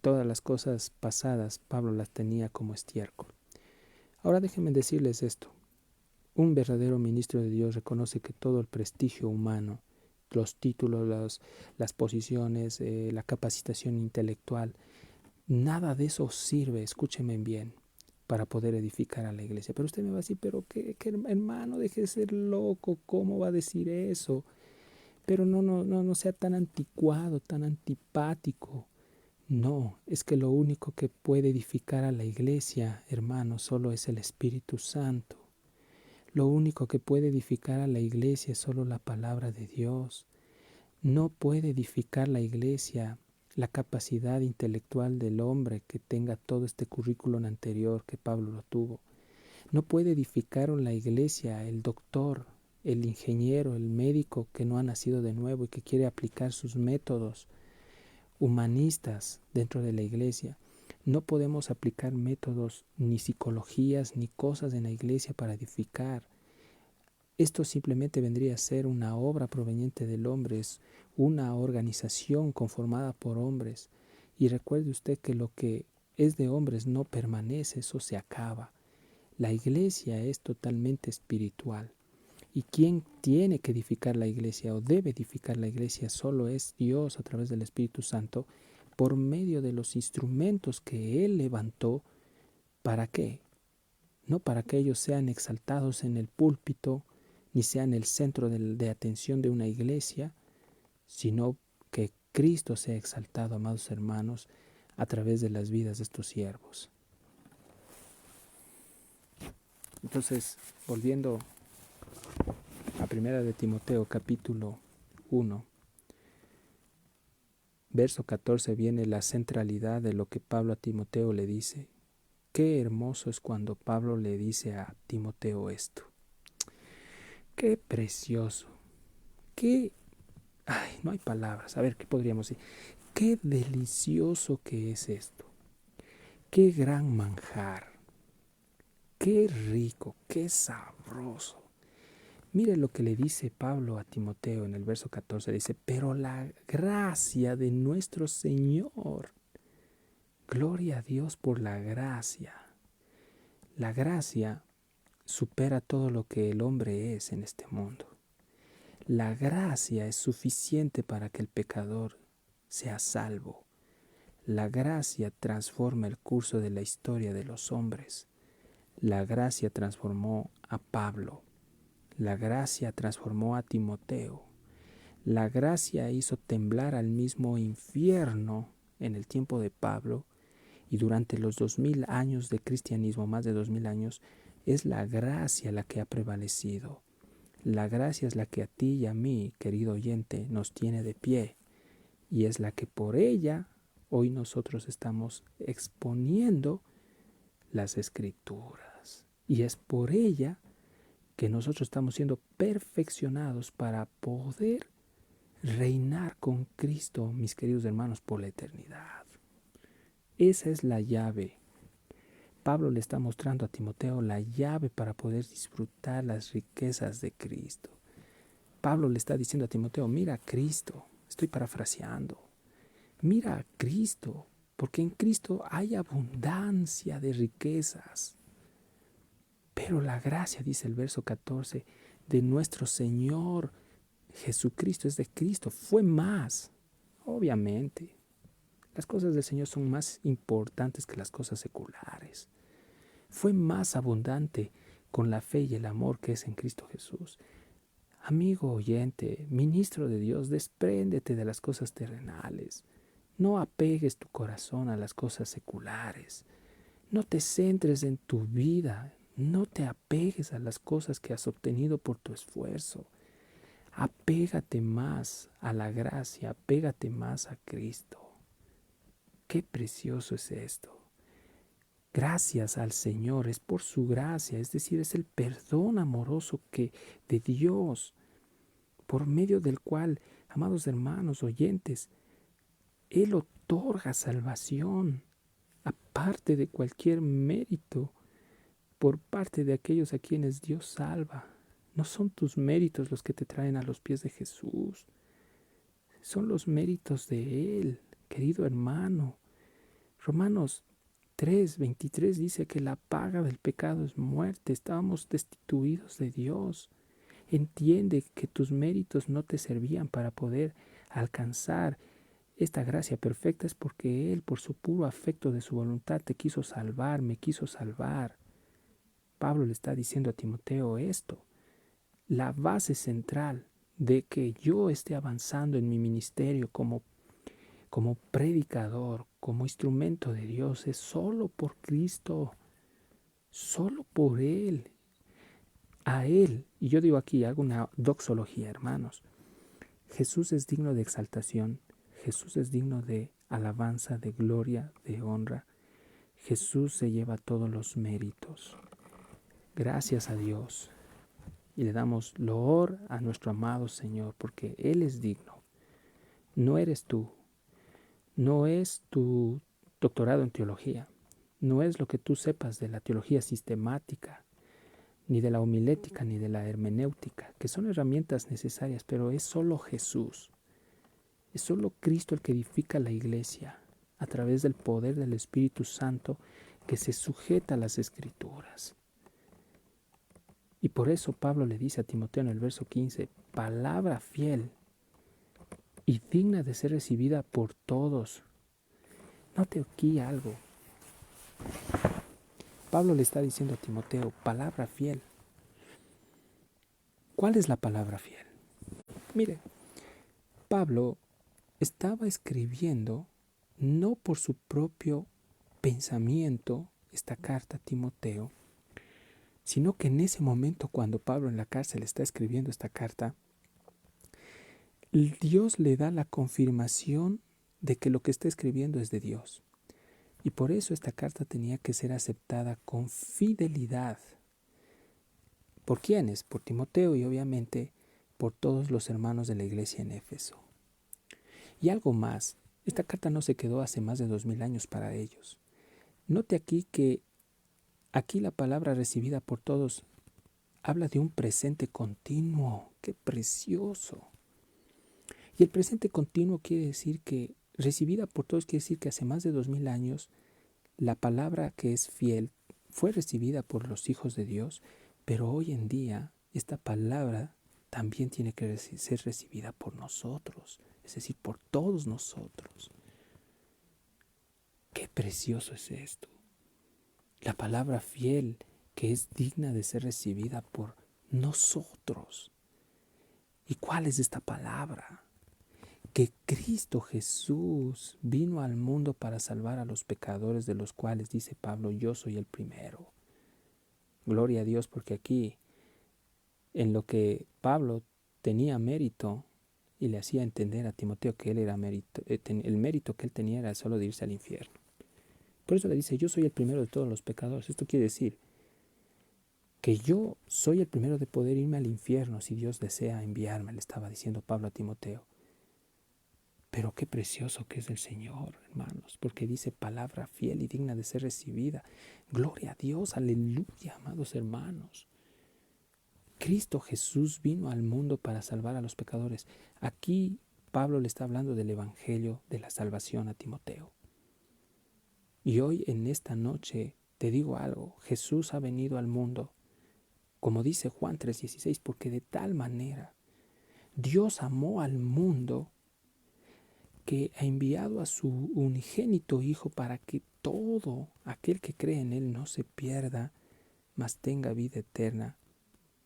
Todas las cosas pasadas Pablo las tenía como estiércol. Ahora déjenme decirles esto. Un verdadero ministro de Dios reconoce que todo el prestigio humano, los títulos, las posiciones, la capacitación intelectual, nada de eso sirve, escúchenme bien, para poder edificar a la iglesia. Pero usted me va a decir, pero qué hermano, deje de ser loco, ¿cómo va a decir eso? Pero no sea tan anticuado, tan antipático. No, es que lo único que puede edificar a la iglesia, hermano, solo es el Espíritu Santo. Lo único que puede edificar a la iglesia es solo la palabra de Dios. No puede edificar la iglesia la capacidad intelectual del hombre que tenga todo este currículum anterior que Pablo lo tuvo. No puede edificar la iglesia el doctor, el ingeniero, el médico que no ha nacido de nuevo y que quiere aplicar sus métodos humanistas dentro de la iglesia. No podemos aplicar métodos ni psicologías ni cosas en la iglesia para edificar. Esto simplemente vendría a ser una obra proveniente del hombre, es una organización conformada por hombres. Y recuerde usted que lo que es de hombres no permanece, eso se acaba. La iglesia es totalmente espiritual. ¿Y quién tiene que edificar la iglesia o debe edificar la iglesia? Solo es Dios a través del Espíritu Santo por medio de los instrumentos que Él levantó. ¿Para qué? No para que ellos sean exaltados en el púlpito ni sean el centro de atención de una iglesia, sino que Cristo sea exaltado, amados hermanos, a través de las vidas de estos siervos. Entonces, volviendo a 1 de Timoteo capítulo 1, verso 14, viene la centralidad de lo que Pablo a Timoteo le dice. Qué hermoso es cuando Pablo le dice a Timoteo esto. Qué precioso. Qué... Ay, no hay palabras. A ver, ¿qué podríamos decir? Qué delicioso que es esto. Qué gran manjar. Qué rico, qué sabroso. Mire lo que le dice Pablo a Timoteo en el verso 14. Dice, pero la gracia de nuestro Señor. Gloria a Dios por la gracia. La gracia supera todo lo que el hombre es en este mundo. La gracia es suficiente para que el pecador sea salvo. La gracia transforma el curso de la historia de los hombres. La gracia transformó a Pablo. La gracia transformó a Timoteo. La gracia hizo temblar al mismo infierno en el tiempo de Pablo, y durante los 2000 años de cristianismo, más de 2000 años, es la gracia la que ha prevalecido. La gracia es la que a ti y a mí, querido oyente, nos tiene de pie, y es la que por ella hoy nosotros estamos exponiendo las Escrituras. Y es por ella que nosotros estamos siendo perfeccionados para poder reinar con Cristo, mis queridos hermanos, por la eternidad. Esa es la llave. Pablo le está mostrando a Timoteo la llave para poder disfrutar las riquezas de Cristo. Pablo le está diciendo a Timoteo, mira a Cristo, estoy parafraseando, mira a Cristo, porque en Cristo hay abundancia de riquezas. Pero la gracia, dice el verso 14, de nuestro Señor Jesucristo, es de Cristo, fue más. Obviamente, las cosas del Señor son más importantes que las cosas seculares. Fue más abundante con la fe y el amor que es en Cristo Jesús. Amigo oyente, ministro de Dios, despréndete de las cosas terrenales. No apegues tu corazón a las cosas seculares. No te centres en tu vida. No te apegues a las cosas que has obtenido por tu esfuerzo. Apégate más a la gracia, apégate más a Cristo. Qué precioso es esto. Gracias al Señor, es por su gracia, es decir, es el perdón amoroso de Dios, por medio del cual, amados hermanos oyentes, Él otorga salvación, aparte de cualquier mérito, por parte de aquellos a quienes Dios salva. No son tus méritos los que te traen a los pies de Jesús, son los méritos de Él, querido hermano. Romanos 3:23 dice que la paga del pecado es muerte. Estábamos destituidos de Dios. Entiende que tus méritos no te servían para poder alcanzar esta gracia perfecta. Es porque Él, por su puro afecto de su voluntad, te quiso salvar, me quiso salvar. Pablo le está diciendo a Timoteo esto. La base central de que yo esté avanzando en mi ministerio como como predicador, como instrumento de Dios, es solo por Cristo, solo por Él, a Él. Y yo digo aquí, hago una doxología, hermanos. Jesús es digno de exaltación, Jesús es digno de alabanza, de gloria, de honra. Jesús se lleva todos los méritos. Gracias a Dios. Y le damos loor a nuestro amado Señor, porque Él es digno. No eres tú, no es tu doctorado en teología, no es lo que tú sepas de la teología sistemática, ni de la homilética, ni de la hermenéutica, que son herramientas necesarias, pero es solo Jesús. Es solo Cristo el que edifica la iglesia a través del poder del Espíritu Santo que se sujeta a las Escrituras. Y por eso Pablo le dice a Timoteo en el verso 15, palabra fiel y digna de ser recibida por todos. Note aquí algo. Pablo le está diciendo a Timoteo, palabra fiel. ¿Cuál es la palabra fiel? Mire, Pablo estaba escribiendo no por su propio pensamiento esta carta a Timoteo, sino que en ese momento cuando Pablo en la cárcel está escribiendo esta carta, Dios le da la confirmación de que lo que está escribiendo es de Dios. Y por eso esta carta tenía que ser aceptada con fidelidad. ¿Por quiénes? Por Timoteo y obviamente por todos los hermanos de la iglesia en Éfeso. Y algo más, esta carta no se quedó hace más de 2000 años para ellos. Note aquí que aquí la palabra recibida por todos habla de un presente continuo. ¡Qué precioso! Y el presente continuo quiere decir que recibida por todos quiere decir que hace más de 2000 años la palabra que es fiel fue recibida por los hijos de Dios, pero hoy en día esta palabra también tiene que ser recibida por nosotros, es decir, por todos nosotros. ¡Qué precioso es esto! La palabra fiel que es digna de ser recibida por nosotros. ¿Y cuál es esta palabra? Que Cristo Jesús vino al mundo para salvar a los pecadores, de los cuales dice Pablo, yo soy el primero. Gloria a Dios, porque aquí, en lo que Pablo tenía mérito y le hacía entender a Timoteo que él era mérito, el mérito que él tenía era solo de irse al infierno. Por eso le dice, yo soy el primero de todos los pecadores. Esto quiere decir que yo soy el primero de poder irme al infierno si Dios desea enviarme, le estaba diciendo Pablo a Timoteo. Pero qué precioso que es el Señor, hermanos, porque dice palabra fiel y digna de ser recibida. Gloria a Dios, aleluya, amados hermanos. Cristo Jesús vino al mundo para salvar a los pecadores. Aquí Pablo le está hablando del Evangelio de la salvación a Timoteo. Y hoy en esta noche te digo algo, Jesús ha venido al mundo, como dice Juan 3:16, porque de tal manera Dios amó al mundo que ha enviado a su unigénito Hijo para que todo aquel que cree en Él no se pierda, mas tenga vida eterna.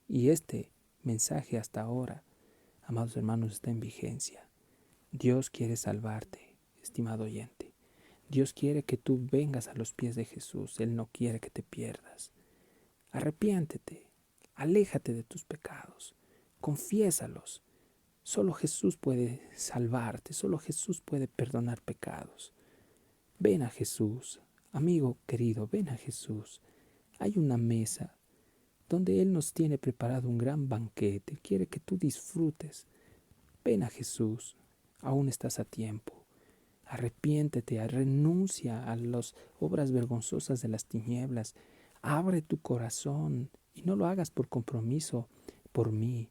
Y este mensaje hasta ahora, amados hermanos, está en vigencia. Dios quiere salvarte, estimado oyente. Dios quiere que tú vengas a los pies de Jesús. Él no quiere que te pierdas. Arrepiéntete, aléjate de tus pecados, confiésalos. Solo Jesús puede salvarte, solo Jesús puede perdonar pecados. Ven a Jesús, amigo querido, ven a Jesús. Hay una mesa donde Él nos tiene preparado un gran banquete, quiere que tú disfrutes. Ven a Jesús, aún estás a tiempo. Arrepiéntete, renuncia a las obras vergonzosas de las tinieblas. Abre tu corazón y no lo hagas por compromiso por mí.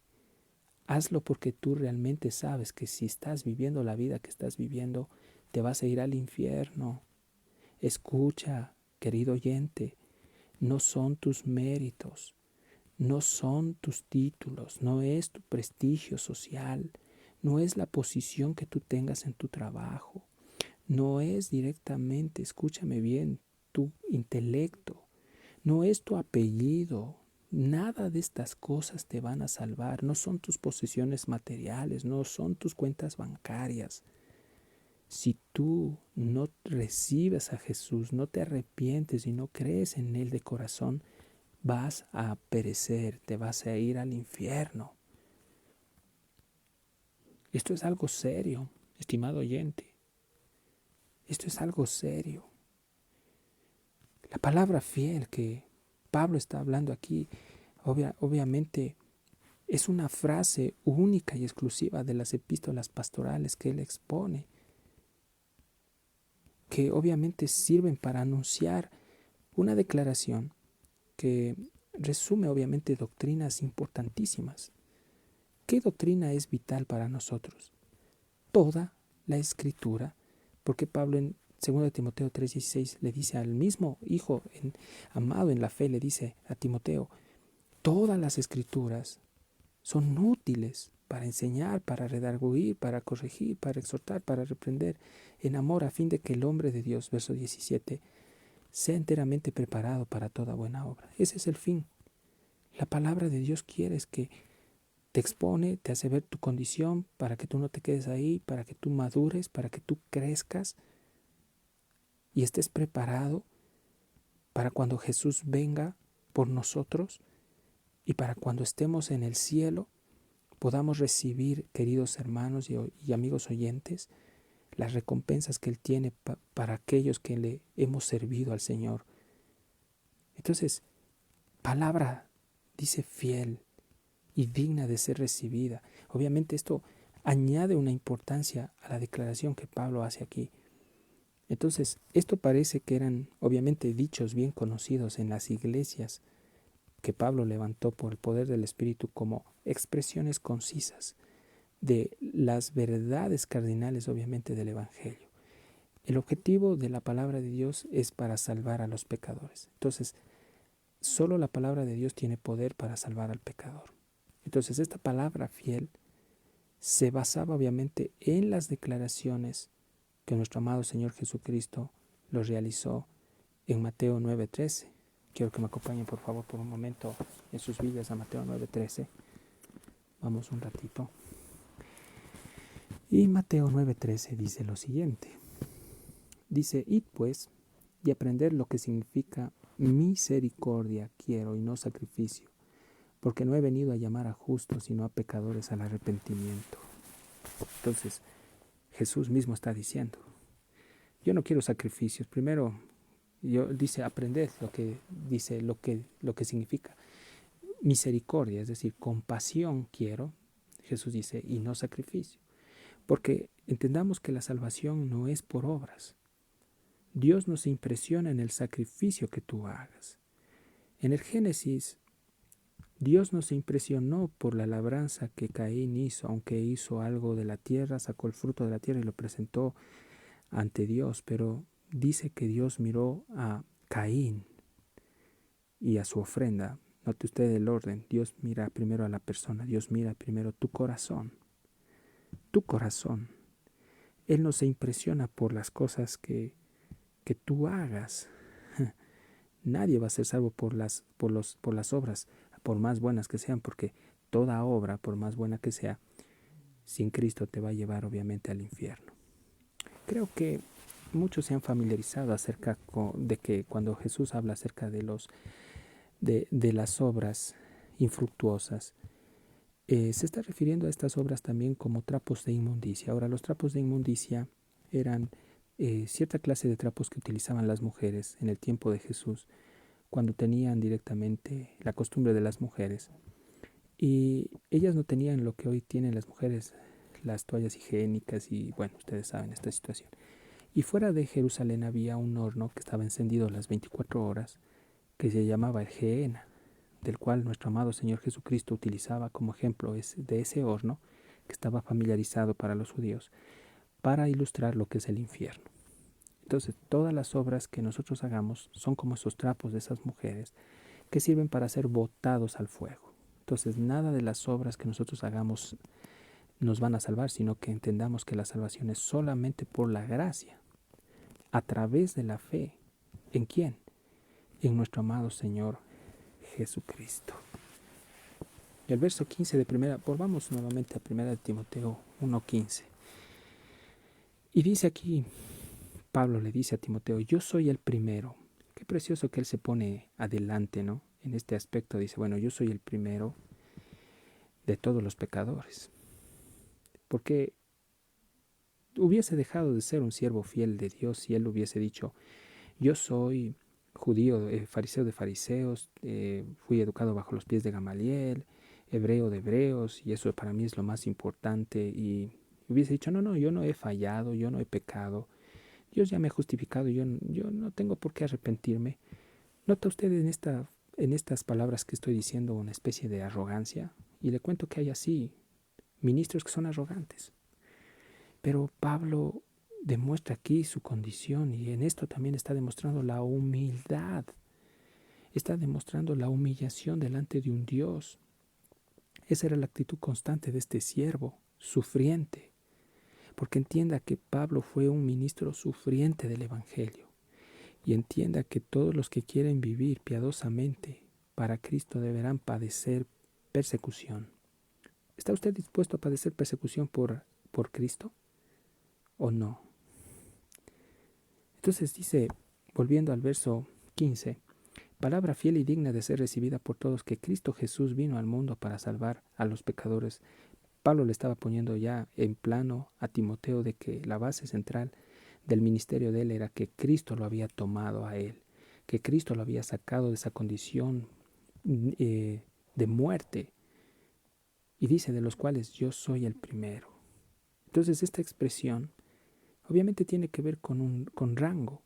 Hazlo porque tú realmente sabes que si estás viviendo la vida que estás viviendo, te vas a ir al infierno. Escucha, querido oyente, no son tus méritos, no son tus títulos, no es tu prestigio social, no es la posición que tú tengas en tu trabajo, no es directamente, escúchame bien, tu intelecto, no es tu apellido. Nada de estas cosas te van a salvar, no son tus posesiones materiales, no son tus cuentas bancarias. Si tú no recibes a Jesús, no te arrepientes y no crees en Él de corazón, vas a perecer, te vas a ir al infierno. Esto es algo serio, estimado oyente. Esto es algo serio. La palabra fiel que Pablo está hablando aquí, obviamente es una frase única y exclusiva de las epístolas pastorales que él expone, que obviamente sirven para anunciar una declaración que resume obviamente doctrinas importantísimas. ¿Qué doctrina es vital para nosotros? Toda la Escritura, porque Pablo en 2 Timoteo 3:16 le dice al mismo hijo amado en la fe, le dice a Timoteo, todas las Escrituras son útiles para enseñar, para redarguir, para corregir, para exhortar, para reprender en amor, a fin de que el hombre de Dios, verso 17, sea enteramente preparado para toda buena obra. Ese es el fin. La palabra de Dios quiere es que te expone, te hace ver tu condición para que tú no te quedes ahí, para que tú madures, para que tú crezcas y estés preparado para cuando Jesús venga por nosotros y para cuando estemos en el cielo podamos recibir, queridos hermanos y amigos oyentes, las recompensas que Él tiene para aquellos que le hemos servido al Señor. Entonces, palabra dice fiel y digna de ser recibida. Obviamente esto añade una importancia a la declaración que Pablo hace aquí. Entonces, esto parece que eran obviamente dichos bien conocidos en las iglesias que Pablo levantó por el poder del Espíritu como expresiones concisas de las verdades cardinales obviamente del Evangelio. El objetivo de la palabra de Dios es para salvar a los pecadores. Entonces, solo la palabra de Dios tiene poder para salvar al pecador. Entonces, esta palabra fiel se basaba obviamente en las declaraciones que nuestro amado Señor Jesucristo lo realizó en Mateo 9:13. Quiero que me acompañen por favor por un momento en sus Biblias a Mateo 9:13. Vamos un ratito. Y Mateo 9:13 dice lo siguiente. Dice, id pues y aprender lo que significa misericordia quiero y no sacrificio, porque no he venido a llamar a justos sino a pecadores al arrepentimiento. Entonces, Jesús mismo está diciendo, yo no quiero sacrificios. Primero, dice, aprended lo que dice, lo que significa misericordia, es decir, compasión quiero. Jesús dice, y no sacrificio. Porque entendamos que la salvación no es por obras. Dios no se impresiona en el sacrificio que tú hagas. En el Génesis, Dios no se impresionó por la labranza que Caín hizo, aunque hizo algo de la tierra, sacó el fruto de la tierra y lo presentó ante Dios, pero dice que Dios miró a Caín y a su ofrenda. Note usted el orden. Dios mira primero a la persona, Dios mira primero tu corazón. Tu corazón. Él no se impresiona por las cosas que tú hagas. Nadie va a ser salvo por las obras, por más buenas que sean, porque toda obra, por más buena que sea, sin Cristo te va a llevar obviamente al infierno. Creo que muchos se han familiarizado acerca de que cuando Jesús habla acerca de las obras infructuosas, se está refiriendo a estas obras también como trapos de inmundicia. Ahora, los trapos de inmundicia eran cierta clase de trapos que utilizaban las mujeres en el tiempo de Jesús, cuando tenían directamente la costumbre de las mujeres. Y ellas no tenían lo que hoy tienen las mujeres, las toallas higiénicas y bueno, ustedes saben esta situación. Y fuera de Jerusalén había un horno que estaba encendido las 24 horas, que se llamaba el Gehenna, del cual nuestro amado Señor Jesucristo utilizaba como ejemplo de ese horno que estaba familiarizado para los judíos, para ilustrar lo que es el infierno. Entonces, todas las obras que nosotros hagamos son como esos trapos de esas mujeres que sirven para ser botados al fuego. Entonces, nada de las obras que nosotros hagamos nos van a salvar, sino que entendamos que la salvación es solamente por la gracia, a través de la fe. ¿En quién? En nuestro amado Señor Jesucristo. El verso 15 de volvamos nuevamente a 1 Timoteo 1:15. Y dice aquí, Pablo le dice a Timoteo, yo soy el primero. Qué precioso que él se pone adelante, ¿no? En este aspecto dice, bueno, yo soy el primero de todos los pecadores. Porque hubiese dejado de ser un siervo fiel de Dios si él hubiese dicho, yo soy judío, fariseo de fariseos, fui educado bajo los pies de Gamaliel, hebreo de hebreos, y eso para mí es lo más importante. Y hubiese dicho, no, yo no he fallado, yo no he pecado, Dios ya me ha justificado, yo no tengo por qué arrepentirme. ¿Nota usted en estas palabras que estoy diciendo una especie de arrogancia? Y le cuento que hay así ministros que son arrogantes. Pero Pablo demuestra aquí su condición y en esto también está demostrando la humildad. Está demostrando la humillación delante de un Dios. Esa era la actitud constante de este siervo, sufriente, porque entienda que Pablo fue un ministro sufriente del Evangelio y entienda que todos los que quieren vivir piadosamente para Cristo deberán padecer persecución. ¿Está usted dispuesto a padecer persecución por Cristo o no? Entonces dice, volviendo al verso 15, palabra fiel y digna de ser recibida por todos, que Cristo Jesús vino al mundo para salvar a los pecadores. Pablo le estaba poniendo ya en plano a Timoteo de que la base central del ministerio de él era que Cristo lo había tomado a él, que Cristo lo había sacado de esa condición de muerte, y dice, de los cuales yo soy el primero. Entonces esta expresión obviamente tiene que ver con rango,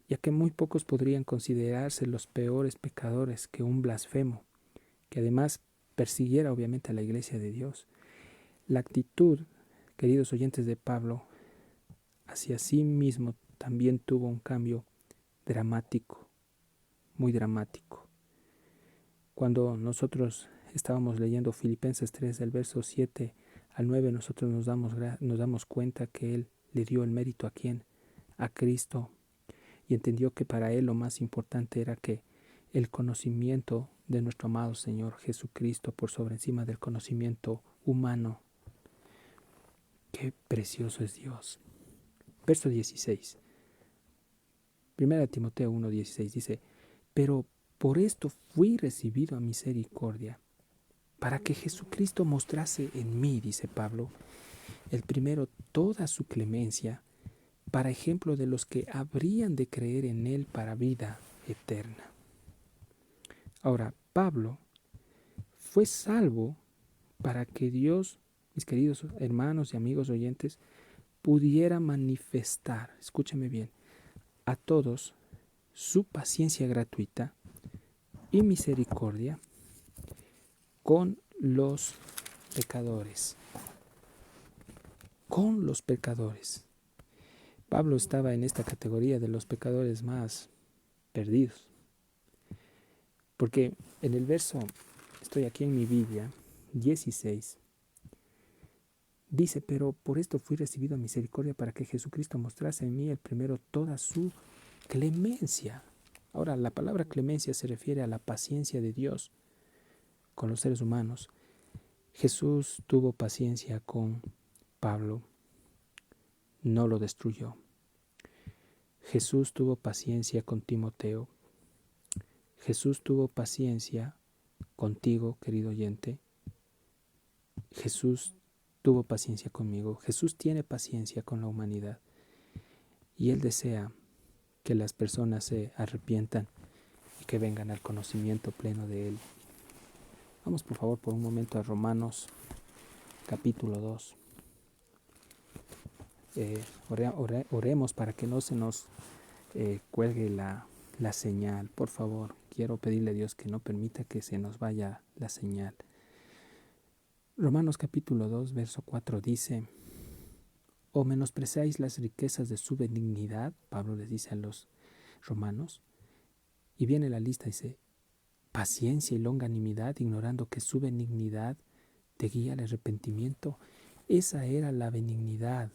ya que muy pocos podrían considerarse los peores pecadores que un blasfemo, que además persiguiera obviamente a la iglesia de Dios. La actitud, queridos oyentes de Pablo, hacia sí mismo también tuvo un cambio dramático, muy dramático. Cuando nosotros estábamos leyendo Filipenses 3, del verso 7 al 9, nosotros nos damos cuenta que Él le dio el mérito ¿a quién? A Cristo, y entendió que para Él lo más importante era que el conocimiento de nuestro amado Señor Jesucristo por sobre encima del conocimiento humano. Qué precioso es Dios. Verso 16. 1 Timoteo 1:16 dice, pero por esto fui recibido a misericordia, para que Jesucristo mostrase en mí, dice Pablo, el primero toda su clemencia, para ejemplo de los que habrían de creer en Él para vida eterna. Ahora, Pablo fue salvo para que Dios, mis queridos hermanos y amigos oyentes, pudiera manifestar, escúchame bien, a todos su paciencia gratuita y misericordia con los pecadores. Con los pecadores. Pablo estaba en esta categoría de los pecadores más perdidos. Porque en el verso, estoy aquí en mi Biblia, 16, dice, pero por esto fui recibido a misericordia para que Jesucristo mostrase en mí el primero toda su clemencia. Ahora, la palabra clemencia se refiere a la paciencia de Dios con los seres humanos. Jesús tuvo paciencia con Pablo, no lo destruyó. Jesús tuvo paciencia con Timoteo. Jesús tuvo paciencia contigo, querido oyente. Jesús tuvo paciencia conmigo. Jesús tiene paciencia con la humanidad. Y Él desea que las personas se arrepientan y que vengan al conocimiento pleno de Él. Vamos por favor por un momento a Romanos capítulo 2. Oremos para que no se nos cuelgue la señal. Por favor, quiero pedirle a Dios que no permita que se nos vaya la señal. Romanos capítulo 2, verso 4 dice, ¿o menospreciáis las riquezas de su benignidad? Pablo les dice a los romanos. Y viene la lista, dice, paciencia y longanimidad, ignorando que su benignidad te guía al arrepentimiento. Esa era la benignidad.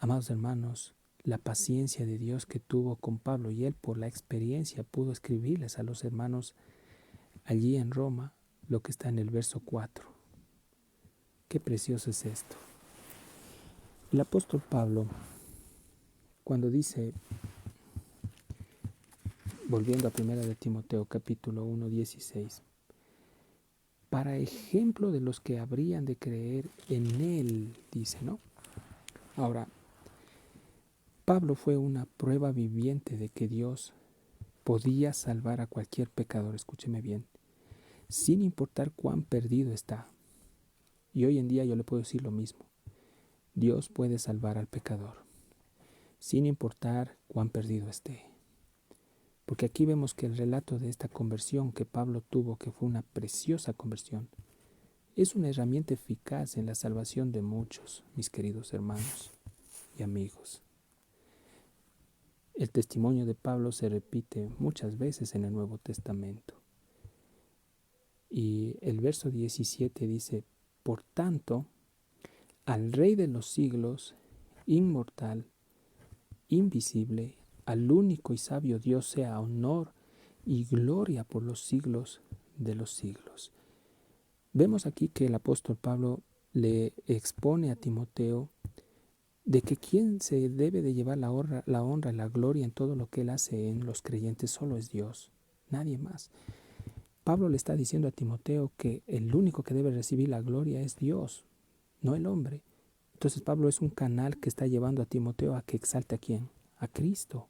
Amados hermanos, la paciencia de Dios que tuvo con Pablo, y él por la experiencia pudo escribirles a los hermanos allí en Roma lo que está en el verso 4. Qué precioso es esto. El apóstol Pablo, cuando dice, volviendo a 1 de Timoteo capítulo 1, 16, para ejemplo de los que habrían de creer en él, dice, ¿no? Ahora, Pablo fue una prueba viviente de que Dios podía salvar a cualquier pecador, escúcheme bien, sin importar cuán perdido está. Y hoy en día yo le puedo decir lo mismo. Dios puede salvar al pecador, sin importar cuán perdido esté. Porque aquí vemos que el relato de esta conversión que Pablo tuvo, que fue una preciosa conversión, es una herramienta eficaz en la salvación de muchos, mis queridos hermanos y amigos. El testimonio de Pablo se repite muchas veces en el Nuevo Testamento. Y el verso 17 dice, por tanto, al Rey de los siglos, inmortal, invisible, al único y sabio Dios sea honor y gloria por los siglos de los siglos. Vemos aquí que el apóstol Pablo le expone a Timoteo de que quien se debe de llevar la honra y la gloria en todo lo que él hace en los creyentes solo es Dios, nadie más. Pablo le está diciendo a Timoteo que el único que debe recibir la gloria es Dios, no el hombre. Entonces Pablo es un canal que está llevando a Timoteo a que exalte a ¿quién? A Cristo.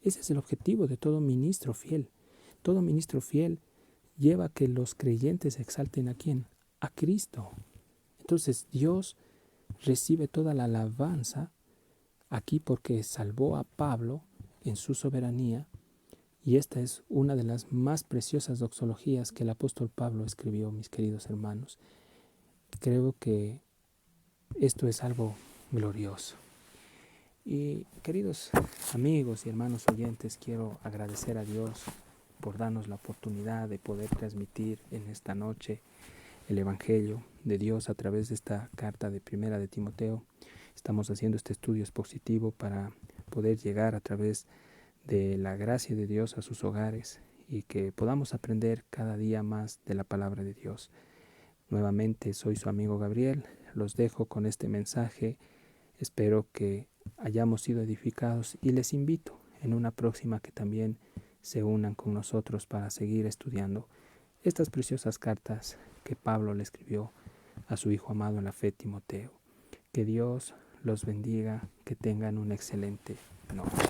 Ese es el objetivo de todo ministro fiel. Todo ministro fiel lleva a que los creyentes exalten a ¿quién? A Cristo. Entonces Dios recibe toda la alabanza aquí porque salvó a Pablo en su soberanía, y esta es una de las más preciosas doxologías que el apóstol Pablo escribió, mis queridos hermanos. Creo que esto es algo glorioso. Y queridos amigos y hermanos oyentes, quiero agradecer a Dios por darnos la oportunidad de poder transmitir en esta noche el Evangelio de Dios a través de esta carta de Primera de Timoteo. Estamos haciendo este estudio expositivo para poder llegar a través de la gracia de Dios a sus hogares y que podamos aprender cada día más de la palabra de Dios. Nuevamente soy su amigo Gabriel, los dejo con este mensaje, espero que hayamos sido edificados y les invito en una próxima que también se unan con nosotros para seguir estudiando estas preciosas cartas que Pablo le escribió a su hijo amado en la fe, Timoteo. Que Dios los bendiga, que tengan una excelente noche.